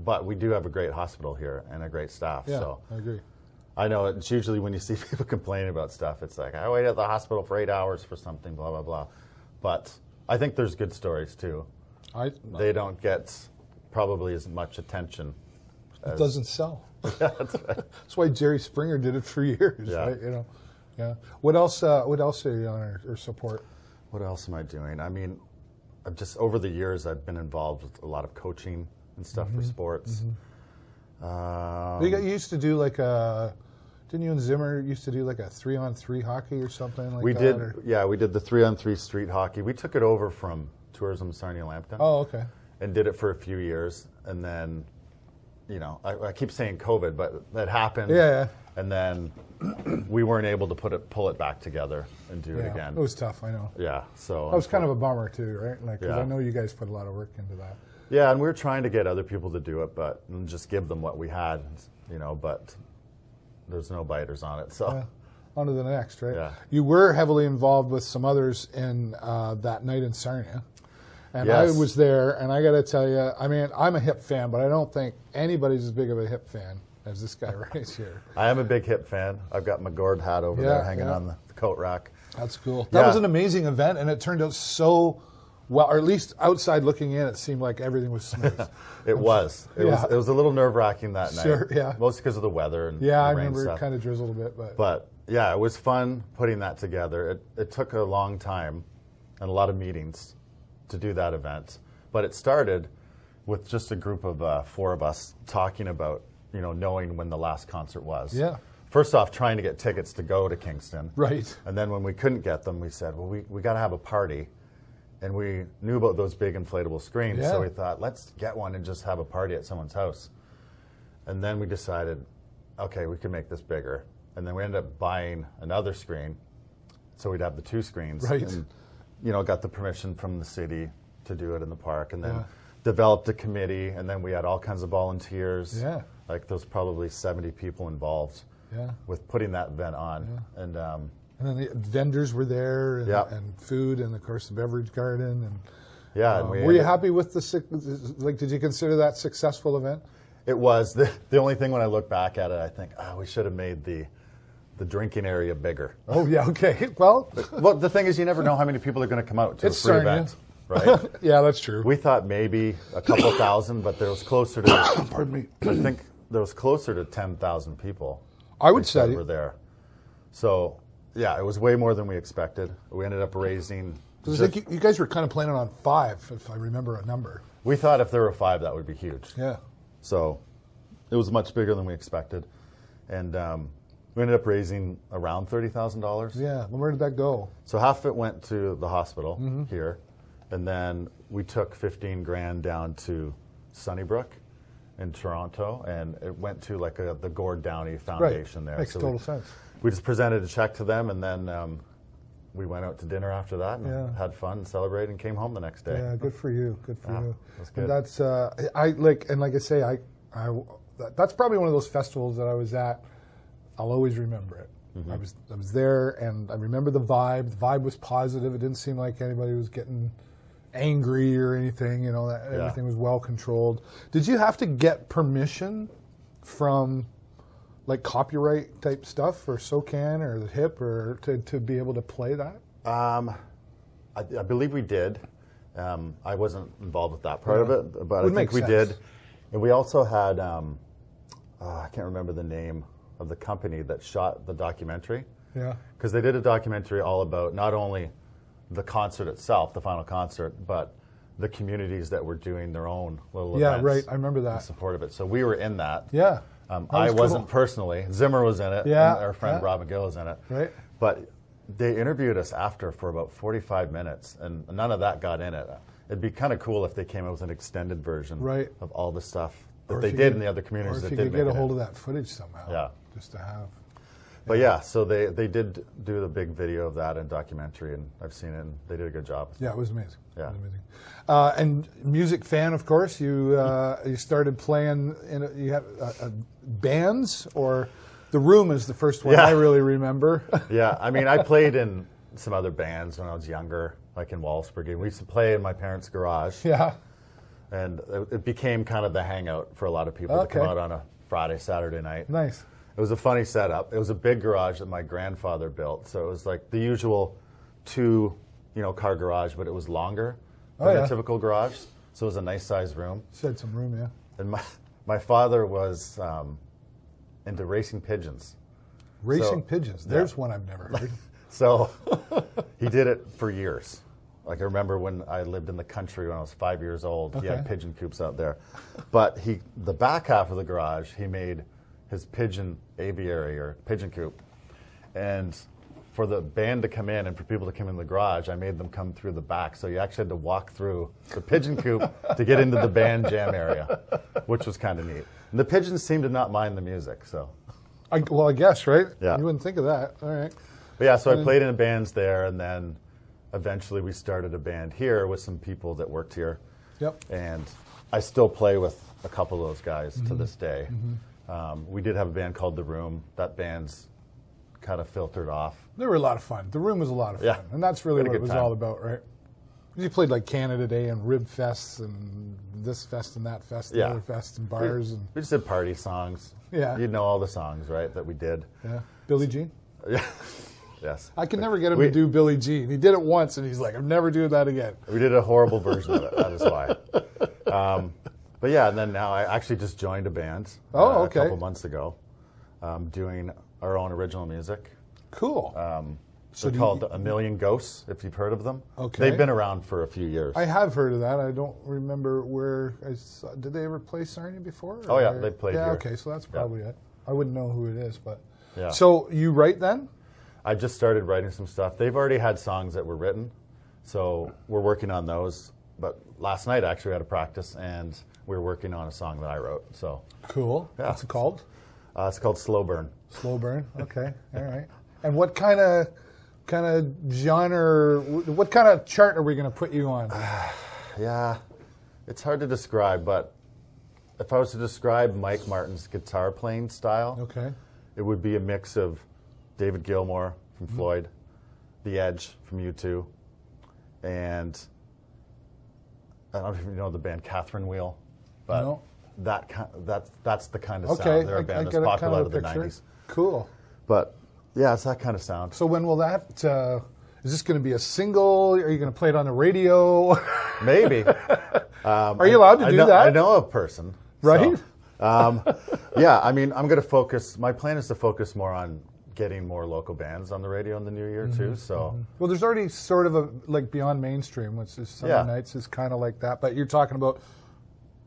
But we do have a great hospital here and a great staff.
Yeah,
so
I agree.
I know it's usually when you see people complaining about stuff, it's like I waited at the hospital for 8 hours for something, blah blah blah. But I think there's good stories too. They don't get probably as much attention.
It doesn't sell.
Yeah, that's right.
That's why Jerry Springer did it for years, right? Yeah. What else are you on or support?
What else am I doing? I mean, over the years, I've been involved with a lot of coaching and stuff for sports.
You used to do like didn't you and Zimmer used to do like a 3-on-3 hockey or something like that?
We did, yeah. We did the 3-on-3 street hockey. We took it over from Tourism Sarnia Lambton.
Oh, okay.
And did it for a few years, and then, I keep saying COVID, but that happened.
Yeah.
And then we weren't able to pull it back together and do it again.
It was tough, I know.
Yeah, so
that was kind of a bummer too, right? Like, 'cause I know you guys put a lot of work into that.
Yeah, and we were trying to get other people to do it, but and just give them what we had, but there's no biters on it. So
on to the next, right?
Yeah.
You were heavily involved with some others in that night in Sarnia. And
Yes.
I was there, and I got to tell you, I mean, I'm a hip fan, but I don't think anybody's as big of a hip fan as this guy right here.
I am a big hip fan. I've got my Gord hat over there hanging on the coat rack.
That's cool. That was an amazing event, and it turned out so well, or at least outside looking in, it seemed like everything was smooth.
It was. It was a little nerve-wracking that night.
Sure, yeah.
Mostly because of the weather and
Yeah,
the
I
rain
remember
stuff.
it kind of drizzled a bit.
But yeah, it was fun putting that together. It took a long time and a lot of meetings to do that event. But it started with just a group of 4 of us talking about, knowing when the last concert was.
Yeah.
First off, trying to get tickets to go to Kingston.
Right.
And then when we couldn't get them, we said, well, we got to have a party. And we knew about those big inflatable screens,
Yeah.
so we thought, let's get one and just have a party at someone's house. And then we decided, okay, we can make this bigger. And then we ended up buying another screen, so we'd have the 2 screens.
Right.
And, got the permission from the city to do it in the park, and then developed a committee, and then we had all kinds of volunteers.
Yeah.
Like there's probably 70 people involved with putting that event on.
Yeah.
And
And then the vendors were there, and,
Yeah.
and food, and of course the beverage garden. And
and
were you happy with did you consider that successful event?
It was. The only thing when I look back at it, I think, we should have made the drinking area bigger.
Oh yeah, okay. Well,
The thing is, you never know how many people are going to come out to
It's
a free
Sarnia.
event, right?
yeah, that's true.
We thought maybe a couple thousand, but there was closer to,
Pardon me.
I think there was closer to 10,000 people.
I would
they said
say.
were there. So, yeah, it was way more than we expected. We ended up raising.
I think you guys were kind of planning on 5, if I remember a number.
We thought if there were 5, that would be huge.
Yeah.
So it was much bigger than we expected. And we ended up raising around $30,000.
Yeah. Well, where did that go?
So half of it went to the hospital here. And then we took 15 grand down to Sunnybrook in Toronto. And it went to like the Gord Downey Foundation there.
Makes total sense.
We just presented a check to them, and then we went out to dinner after that and had fun and celebrated and came home the next day.
Yeah, good for you. Good for you.
That's good.
And that's like I say, I that's probably one of those festivals that I was at. I'll always remember it. I was there, and I remember the vibe. The vibe was positive. It didn't seem like anybody was getting angry or anything. Everything was well controlled. Did you have to get permission from like copyright type stuff or SOCAN or the HIP or to be able to play that?
I believe we did. I wasn't involved with that part of it, but
Would
I think
make
we
sense.
did. And we also had, I can't remember the name of the company that shot the documentary.
Yeah.
Because they did a documentary all about not only the concert itself, the final concert, but the communities that were doing their own little events.
Yeah, right. I remember
In
that.
support of it. So we were in that.
Yeah.
I
was
wasn't
cool.
personally. Zimmer was in it.
Yeah,
And our friend
yeah.
Rob McGill was in it.
Right.
But they interviewed us after for about 45 minutes, and none of that got in it. It'd be kind of cool if they came out with an extended version
Right.
of all the stuff that
Or
they
if you
did
could-
in the other communities
Or
that
if you
did
could
make
get a
it
hold
in.
of that footage somehow.
Yeah.
Just to have.
But yeah, so they did do the big video of that and documentary, and I've seen it, and they did a good job.
Yeah, it was amazing.
Yeah.
It was amazing. And music fan, of course. You you started playing in you have bands, or The Room is the first one
Yeah.
I really remember.
Yeah, I mean, I played in some other bands when I was younger, like in Wallaceburg. We used to play in my parents' garage.
Yeah.
And it became kind of the hangout for a lot of people to come
Okay.
out on a Friday, Saturday night.
Nice.
It was a funny setup. It was a big garage that my grandfather built, so it was like the usual 2, car garage, but it was longer than
yeah.
a typical garage. So it was a nice sized room.
Said some room, yeah.
And my father was into racing pigeons.
Racing pigeons. There's one I've never heard.
So he did it for years. Like I remember when I lived in the country when I was 5 years old, he had
Okay.
pigeon coops out there. But the back half of the garage, he made his pigeon aviary or pigeon coop. And for the band to come in and for people to come in the garage, I made them come through the back. So you actually had to walk through the pigeon coop to get into the band jam area, which was kind of neat. And the pigeons seemed to not mind the music, so.
I guess, right?
Yeah.
You wouldn't think of that. All right.
But yeah, so I played in bands there, and then eventually we started a band here with some people that worked here.
Yep.
And I still play with a couple of those guys to this day. We did have a band called The Room. That band's kind of filtered off.
They were a lot of fun. The Room was a lot of fun.
Yeah.
And that's really what it was
time.
all about, right? You played like Canada Day and Rib Fests and this fest and that fest and other fests and bars. And
We just did party songs.
Yeah.
You'd know all the songs, right, that we did.
Yeah. Billie Jean?
Yeah. Yes.
I could never get him to do Billie Jean. He did it once, and he's like, I'm never doing that again.
We did a horrible version of it. That is why. But yeah, and then now I actually just joined a band a couple months ago, doing our own original music.
Cool.
So they're called A Million Ghosts, if you've heard of them.
Okay.
They've been around for a few years.
I have heard of that. I don't remember where I saw. Did they ever play Sarnia before?
Oh, yeah, they played here.
Okay, so that's probably it. I wouldn't know who it is, but.
Yeah.
So you write then?
I just started writing some stuff. They've already had songs that were written, so we're working on those. But last night, actually, we had a practice, and we were working on a song that I wrote. So
cool.
Yeah.
What's it called?
It's called Slow Burn.
Slow Burn. Okay. All right. And what kind of genre? What kind of chart are we going to put you on?
Yeah, it's hard to describe, but if I was to describe Mike Martin's guitar playing style,
Okay.
it would be a mix of David Gilmour from Floyd, The Edge from U2, and I don't know if you know the band Catherine Wheel, but
No.
that's the kind of
Okay.
sound. They're a band that's popular out of the
picture.
90s.
Cool.
But yeah, it's that kind of sound.
So when will that? Is this going to be a single? Are you going to play it on the radio?
Maybe.
Are you allowed to do that?
I know a person.
Right?
So, yeah, I mean, I'm going to focus. My plan is to focus more on getting more local bands on the radio in the new year too. So,
Well, there's already sort of a like Beyond Mainstream, which is Sunday nights is kind of like that. But you're talking about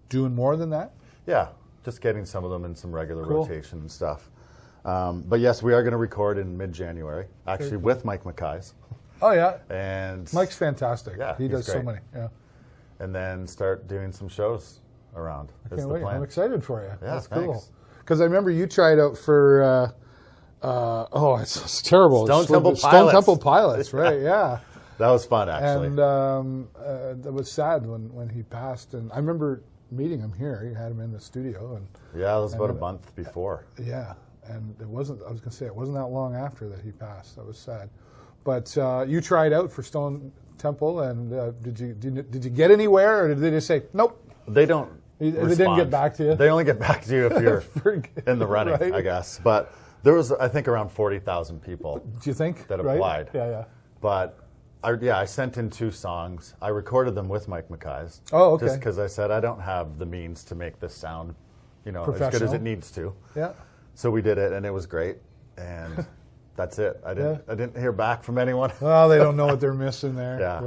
doing more than that?
yeah, just getting some of them in some regular
Cool.
rotation and stuff. But yes, we are going to record in mid-January, actually with Mike Mackay's.
Oh yeah,
And
Mike's fantastic.
Yeah,
he
he's
does so
great.
many. Yeah,
and then start doing some shows around.
I
is
can't
the
wait.
plan.
I'm excited for you.
Yeah,
That's
thanks.
cool. Because I remember you tried out for. It's terrible.
Stone Temple
Stone
Pilots.
Temple Pilots, right? Yeah.
That was fun, actually.
And that was sad when he passed. And I remember meeting him here. You had him in the studio, and
yeah, it was about a month before.
yeah, and it wasn't. I was going to say it wasn't that long after that he passed. That was sad. But you tried out for Stone Temple, and did you get anywhere, or did they just say nope?
They don't.
They didn't
respond.
get back to you.
They only get back to you if you're in the running,
Right.
I guess. But there was, I think, around 40,000 people
Do you think
that
right?
applied.
Yeah.
But I sent in 2 songs. I recorded them with Mike Mackay's.
Oh, okay.
Just because I said I don't have the means to make this sound, as good as
Professional.
it needs to.
Yeah.
So we did it, and it was great. And that's it. I didn't hear back from anyone.
Well, they don't know what they're missing there,
Yeah.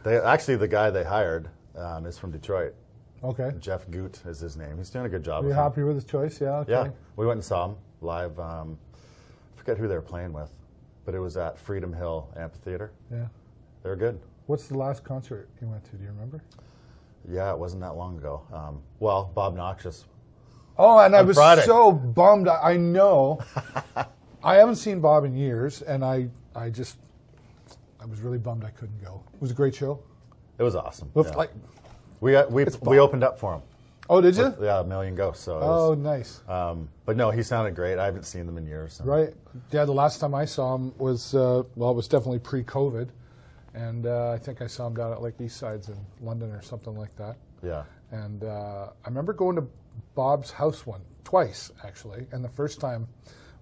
right?
Actually, the guy they hired is from Detroit.
Okay.
Jeff Goot is his name. He's doing a good job.
Are you
with him.
happy with his choice? Yeah. Okay.
Yeah, we went and saw him live. I forget who they were playing with, but it was at Freedom Hill Amphitheater.
Yeah.
They were good.
What's the last concert you went to? Do you remember?
Yeah, it wasn't that long ago. Well, Bob Noxious.
Oh, and I
On
was
Friday.
so bummed. I know. I haven't seen Bob in years, and I was really bummed I couldn't go. It was a great show.
It was awesome.
With,
Yeah.
like,
we opened up for him.
oh, did you?
Yeah, A Million Ghosts. So it
Oh,
was,
nice.
but no, he sounded great. I haven't seen them in years. So.
Right. Yeah, the last time I saw him was, it was definitely pre-COVID. And I think I saw him down at like East Sides in London or something like that.
Yeah.
And I remember going to Bob's house twice, actually. And the first time,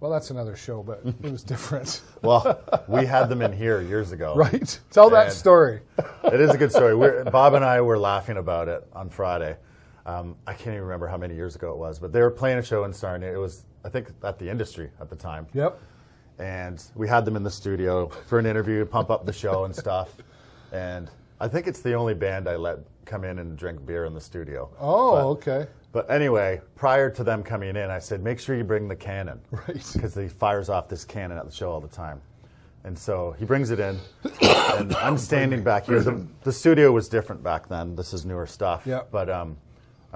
well, that's another show, but it was different.
Well, we had them in here years ago.
Right. Tell that
And-
story.
It is a good story. Bob and I were laughing about it on Friday. I can't even remember how many years ago it was, but they were playing a show in Sarnia. It was, I think, at the Industry at the time.
Yep.
And we had them in the studio for an interview, pump up the show and stuff. And I think it's the only band I let come in and drink beer in the studio.
Oh, okay.
But anyway, prior to them coming in, I said, make sure you bring the cannon.
Right.
Because he fires off this cannon at the show all the time. And so he brings it in, and I'm standing back here. The studio was different back then. This is newer stuff.
Yeah.
But I'm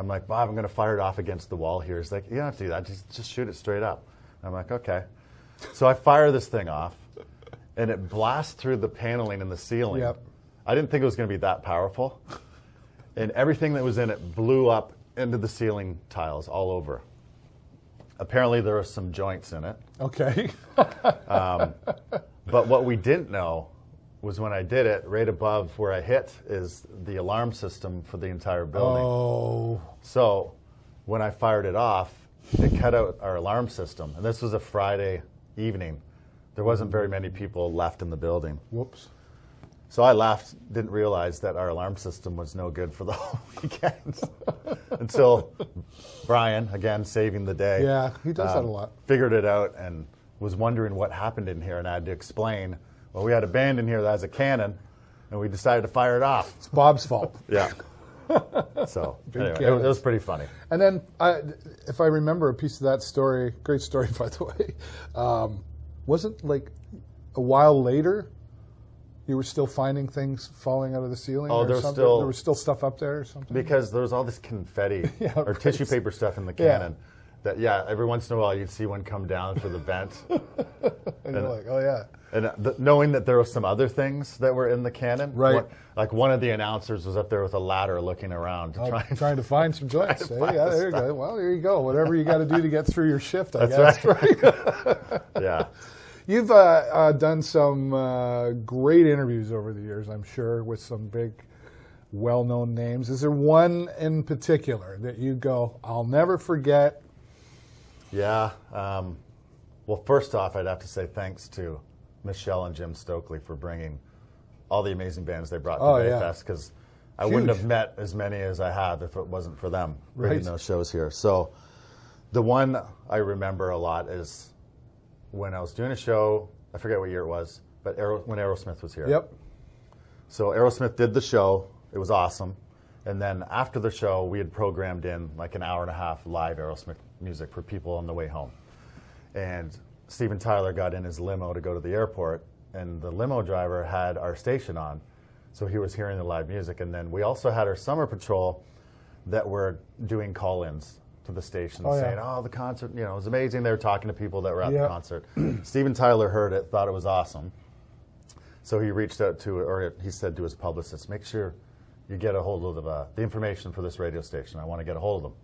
like, Bob, I'm going to fire it off against the wall here. He's like, you don't have to do that. Just shoot it straight up. I'm like, okay. So I fire this thing off, and it blasts through the paneling in the ceiling.
Yep.
I didn't think it was going to be that powerful. and everything that was in it blew up into the ceiling tiles all over. Apparently there were some joints in it.
Okay.
But what we didn't know was when I did it, right above where I hit is the alarm system for the entire building.
Oh.
So when I fired it off, it cut out our alarm system. And this was a Friday evening. There wasn't very many people left in the building.
Whoops.
So I left, didn't realize that our alarm system was no good for the whole weekend. Until Brian, again, saving the day.
Yeah, he does that a lot.
Figured it out and was wondering what happened in here, and I had to explain, well, we had a band in here that has a cannon, and we decided to fire it off.
It's Bob's fault.
Yeah. So anyway, it was pretty funny.
And then, if I remember a piece of that story, great story, by the way, wasn't like a while later, you were still finding things falling out of the ceiling or something? There was still stuff up there or something?
Because there was all this confetti or tissue paper stuff in the cannon. That, every once in a while you'd see one come down through the vent.
and you're like, oh yeah.
And knowing that there were some other things that were in the cannon.
Right.
Like one of the announcers was up there with a ladder looking around.
Trying to find some joints. Yeah, there you go. Well, there you go. Whatever you got to do to get through your shift, I
guess.
That's right.
Yeah.
You've done some great interviews over the years, I'm sure, with some big, well-known names. Is there one in particular that you go, I'll never forget?
Yeah. Well, first off, I'd have to say thanks to Michelle and Jim Stokely for bringing all the amazing bands they brought to Bayfest, because I wouldn't have met as many as I have if it wasn't for them bringing those shows here. So the one I remember a lot is when I was doing a show, I forget what year it was, but when Aerosmith was here.
Yep.
So Aerosmith did the show. It was awesome. And then after the show, we had programmed in like an hour and a half live Aerosmith music for people on the way home. And Steven Tyler got in his limo to go to the airport, and the limo driver had our station on. So he was hearing the live music. And then we also had our summer patrol that were doing call-ins to the station saying, the concert, it was amazing. They were talking to people that were at the concert. Steven Tyler heard it, thought it was awesome. So he reached out to, or he said to his publicist, make sure you get a hold of the information for this radio station. I want to get a hold of them.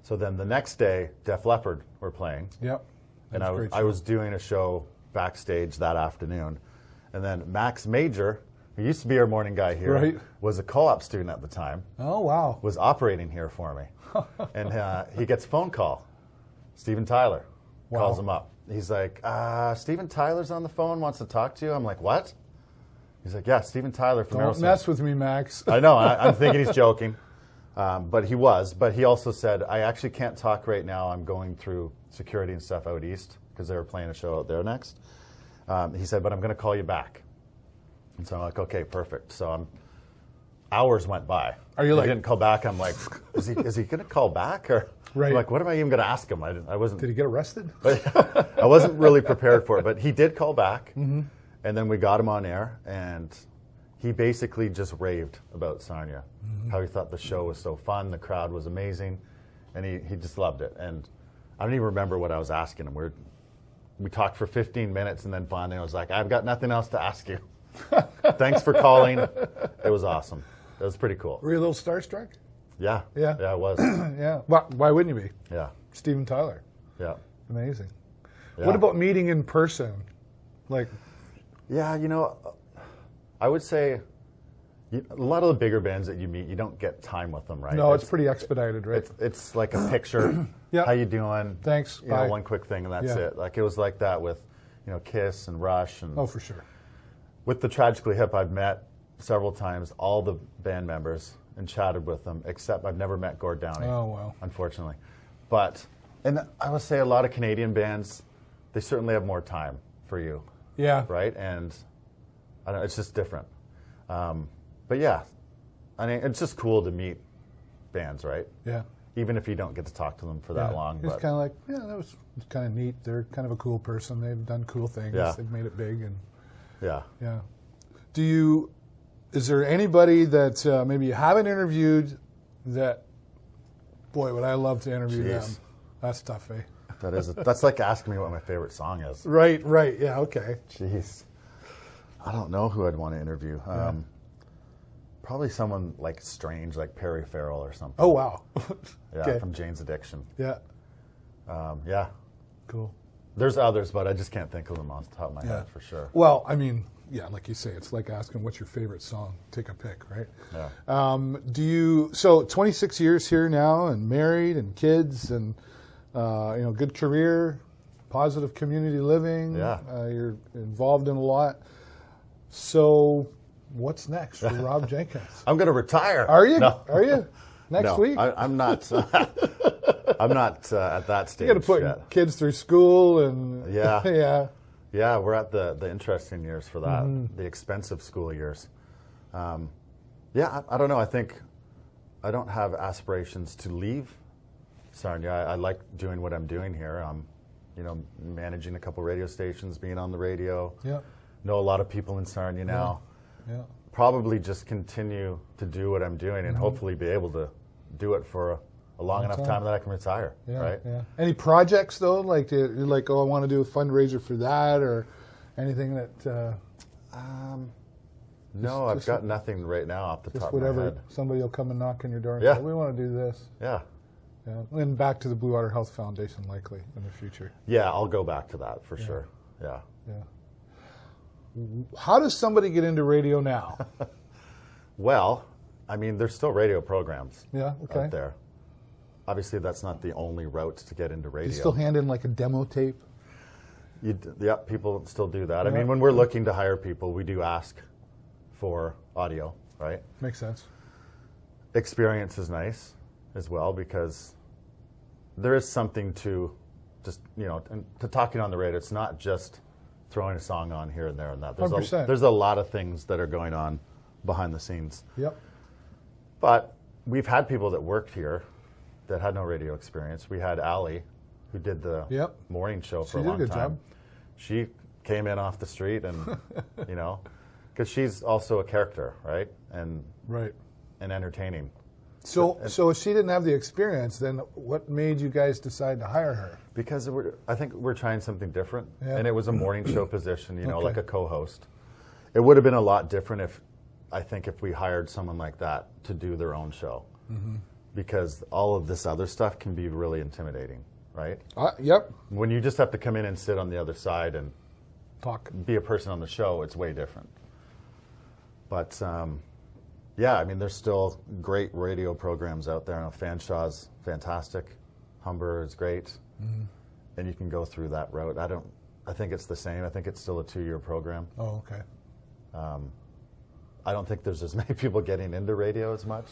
So then the next day, Def Leppard were playing.
Yep.
And I was doing a show backstage that afternoon. And then Max Major, who used to be our morning guy here, was a co-op student at the time.
Oh, wow.
Was operating here for me. And he gets a phone call. Steven Tyler calls him up. He's like, Steven Tyler's on the phone, wants to talk to you. I'm like, what? He's like, yeah, Steven Tyler from Aerosmith.
Don't mess with me, Max.
I know. I'm thinking he's joking. But he was. But he also said, I actually can't talk right now. I'm going through security and stuff out east because they were playing a show out there next. He said, but I'm going to call you back. And so I'm like, okay, perfect. So hours went by.
Are you
he didn't call back. I'm like, is he going to call back? Or I'm like, what am I even going to ask him? I wasn't.
Did he get arrested?
I wasn't really prepared for it. But he did call back. Mm-hmm. And then we got him on air, and he basically just raved about Sarnia, how he thought the show was so fun, the crowd was amazing, and he just loved it. And I don't even remember what I was asking him. We talked for 15 minutes, and then finally I was like, I've got nothing else to ask you. Thanks for calling. It was awesome. It was pretty cool.
Were you a little starstruck?
Yeah.
Yeah.
Yeah, I was.
Yeah. Why wouldn't you be?
Yeah.
Steven Tyler.
Yeah.
Amazing.
Yeah.
What about meeting in person? Like...
Yeah, I would say a lot of the bigger bands that you meet, you don't get time with them, right?
No, it's pretty expedited, right?
It's like a picture. How you doing?
Thanks.
Bye. One quick thing, and that's it. Like it was like that with, Kiss and Rush, and
oh, for sure.
With the Tragically Hip, I've met several times all the band members and chatted with them, except I've never met Gord Downie.
Oh, wow.
Unfortunately, and I would say a lot of Canadian bands, they certainly have more time for you.
Yeah.
Right? And I don't know, it's just different. But yeah, I mean, it's just cool to meet bands, right?
Yeah.
Even if you don't get to talk to them for that long.
It's kind of like, that was kind of neat. They're kind of a cool person. They've done cool things.
Yeah.
They've made it big. And
yeah.
Is there anybody that maybe you haven't interviewed that, boy, would I love to interview them? That's tough, eh?
That's like asking me what my favorite song is.
Right, yeah, okay.
Jeez. I don't know who I'd want to interview. Probably someone like strange, like Perry Farrell or something.
Oh, wow.
Yeah,
okay.
from Jane's Addiction.
Yeah.
Yeah.
Cool.
There's others, but I just can't think of them off the top of my head for sure.
Well, I mean, yeah, like you say, it's like asking what's your favorite song. Take a pick, right?
Yeah.
So 26 years here now, and married, and kids, and good career, positive community living.
Yeah.
You're involved in a lot. So what's next for Rob Jenkins?
I'm going to retire.
Are you?
No.
Are you? Next week?
I'm not. I'm not at that stage.
You got to put
yet.
kids through school, and
yeah. Yeah, we're at the interesting years for that, the expensive school years. I don't know. I think I don't have aspirations to leave Sarnia. I like doing what I'm doing here. I'm, managing a couple radio stations, being on the radio.
Yeah.
Know a lot of people in Sarnia now.
Yeah.
Probably just continue to do what I'm doing and hopefully be able to do it for a long enough time that I can retire.
Yeah,
right?
Yeah. Any projects though? Like you're like, I want to do a fundraiser for that, or anything that?
No, I've got nothing right now off the top of my head.
Somebody will come and knock on your door and
Yeah.
say, we want to do this.
Yeah.
Yeah. And back to the Blue Water Health Foundation likely in the future.
Yeah, I'll go back to that for sure. Yeah.
Yeah. How does somebody get into radio now?
Well, I mean, there's still radio programs
out
there. Obviously, that's not the only route to get into radio.
You still hand in like a demo tape?
Yeah, people still do that. I mean, when we're looking to hire people, we do ask for audio, right?
Makes sense.
Experience is nice as well because there is something to just, to talking on the radio. It's not just throwing a song on here and there and that. There's a lot of things that are going on behind the scenes.
Yep.
But we've had people that worked here that had no radio experience. We had Allie, who did the morning show for a long time.
She did a good job.
She came in off the street and, because she's also a character, right? And entertaining.
So if she didn't have the experience, then what made you guys decide to hire her?
Because I think we're trying something different, and it was a morning show position, like a co-host. It would have been a lot different if we hired someone like that to do their own show, because all of this other stuff can be really intimidating, right?
Yep.
When you just have to come in and sit on the other side and
talk, be
a person on the show, it's way different. But yeah, I mean, there's still great radio programs out there. I know Fanshaw's fantastic, Humber is great, and you can go through that route. I think it's the same. I think it's still a 2-year program.
Oh, okay.
I don't think there's as many people getting into radio as much.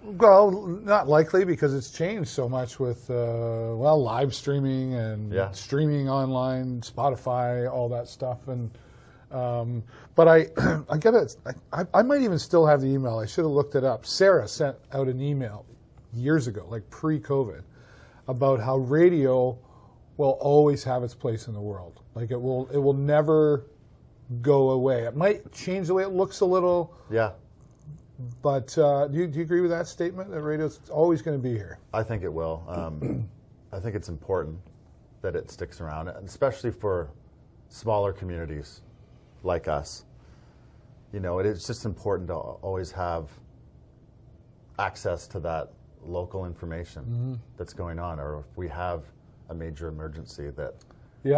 Well, not likely because it's changed so much with live streaming and streaming online, Spotify, all that stuff. And but I might even still have the email. I should have looked it up. Sarah sent out an email years ago, like pre-COVID, about how radio will always have its place in the world. Like it will never go away. It might change the way it looks a little. Yeah. But do you agree with that statement, that radio's always going to be here? I think it will. I think it's important that it sticks around, especially for smaller communities like us. It's just important to always have access to that local information that's going on, or if we have a major emergency that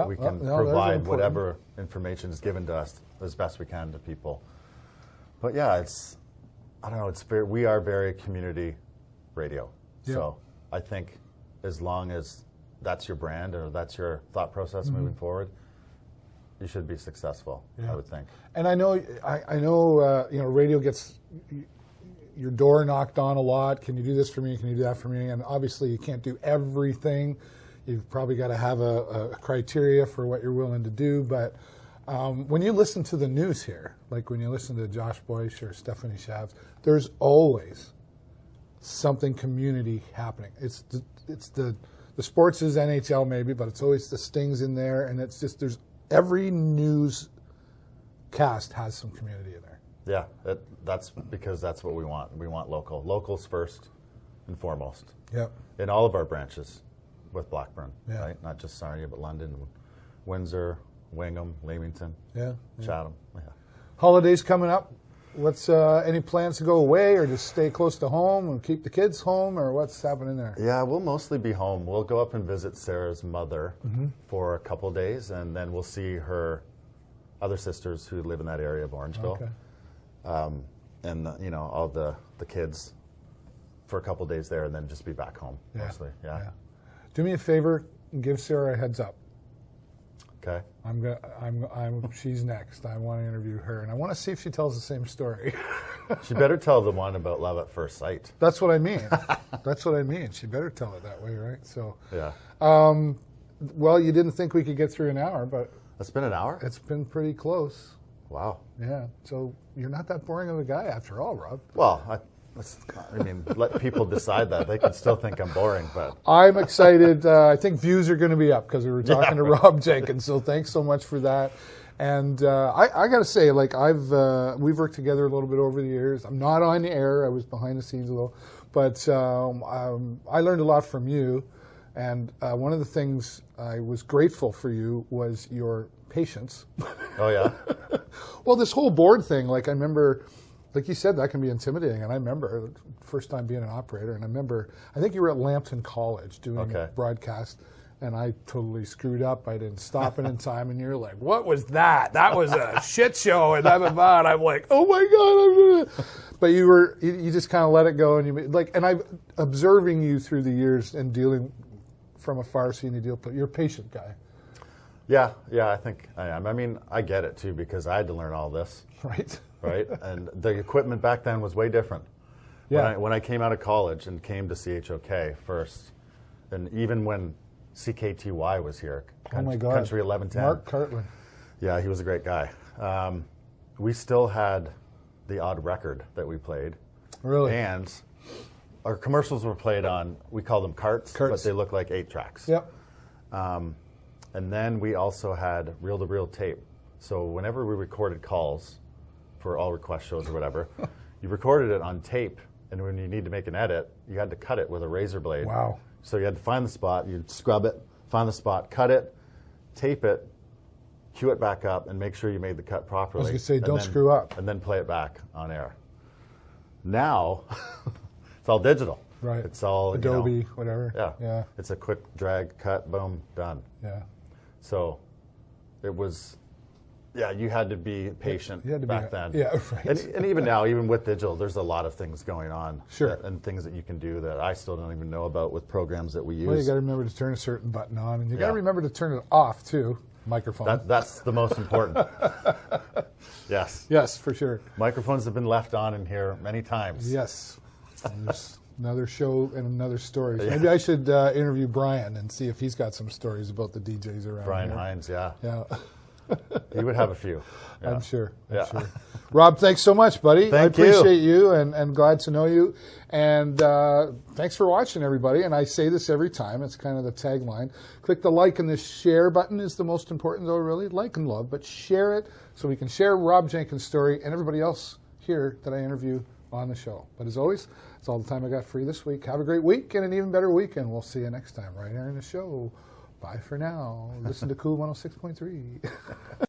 we can provide whatever information is given to us as best we can to people. But yeah, we are very community radio. Yeah. So I think as long as that's your brand or that's your thought process moving forward, you should be successful, I would think. And I know radio gets your door knocked on a lot. Can you do this for me? Can you do that for me? And obviously you can't do everything. You've probably got to have a criteria for what you're willing to do. But when you listen to the news here, like when you listen to Josh Boyce or Stephanie Shabs, there's always something community happening. It's the sports is NHL maybe, but it's always the Stings in there, and it's just every news cast has some community in there. Yeah, that's because that's what we want. We want locals first and foremost. Yep. In all of our branches. With Blackburn, right? Not just Sarnia, but London, Windsor, Wingham, Leamington, Chatham. Yeah. Holidays coming up. What's any plans to go away or just stay close to home and keep the kids home, or what's happening there?
Yeah, we'll mostly be home. We'll go up and visit Sarah's mother for a couple days, and then we'll see her other sisters who live in that area of Orangeville. Okay. And all the kids for a couple days there, and then just be back home mostly. Yeah.
Do me a favor and give Sarah a heads up.
Okay.
She's next. I want to interview her, and I want to see if she tells the same story.
She better tell the one about love at first sight.
That's what I mean. That's what I mean. She better tell it that way, right? So.
Yeah.
Well, you didn't think we could get through an hour, but.
It's been an hour?
It's been pretty close.
Wow.
Yeah. So you're not that boring of a guy after all, Rob.
Well, let people decide that. They can still think I'm boring, but
I'm excited. I think views are going to be up because we were talking to Rob Jenkins. So thanks so much for that. And I got to say, like we've worked together a little bit over the years. I'm not on the air. I was behind the scenes a little, but I learned a lot from you. And one of the things I was grateful for you was your patience.
Oh yeah.
Well, this whole board thing, like I remember. Like you said, that can be intimidating. And I remember the first time being an operator, and I think you were at Lambton College doing a broadcast, and I totally screwed up. I didn't stop it in time, and you're like, what was that? That was a shit show. And I'm like, oh my God. But you just kind of let it go. And I'm observing you through the years and dealing from afar, seeing you deal, but you're a patient guy.
Yeah, I think I am. I mean, I get it too, because I had to learn all this.
Right.
Right? And the equipment back then was way different.
Yeah.
When I came out of college and came to CHOK first, and even when CKTY was here,
oh my God.
Country 1110.
Mark Cartland.
Yeah, he was a great guy. We still had the odd record that we played.
Really?
And our commercials were played on, we call them carts, but they look like 8 tracks.
Yep.
And then we also had reel-to-reel tape. So whenever we recorded calls for all request shows or whatever, you recorded it on tape, and when you need to make an edit, you had to cut it with a razor blade.
Wow.
So you had to find the spot, you'd scrub it, find the spot, cut it, tape it, cue it back up, and make sure you made the cut properly.
I was going to say, don't screw up.
And then play it back on air. Now, it's all digital.
Right.
It's all
Adobe, whatever.
Yeah. It's a quick drag, cut, boom, done.
Yeah.
So it was, you had to be patient back then.
Yeah, right.
And even now, even with digital, there's a lot of things going on.
Sure.
And things that you can do that I still don't even know about with programs that we use.
Well, you got to remember to turn a certain button on, and you got to remember to turn it off too. Microphone.
That's the most important. Yes.
Yes, for sure.
Microphones have been left on in here many times.
Yes. There's another show and another story. So maybe I should interview Brian and see if he's got some stories about the DJs around
Brian
here.
Hines, yeah.
Yeah.
He would have a few. Yeah.
I'm sure. Rob, thanks so much, buddy. I appreciate you and glad to know you. And thanks for watching, everybody. And I say this every time. It's kind of the tagline. Click the like and the share button is the most important, though, really. Like and love, but share it so we can share Rob Jenkins' story and everybody else here that I interview on the show. But as always, that's all the time I got for you this week. Have a great week and an even better weekend. We'll see you next time right here in the show. Bye for now. Listen to Cool 106.3.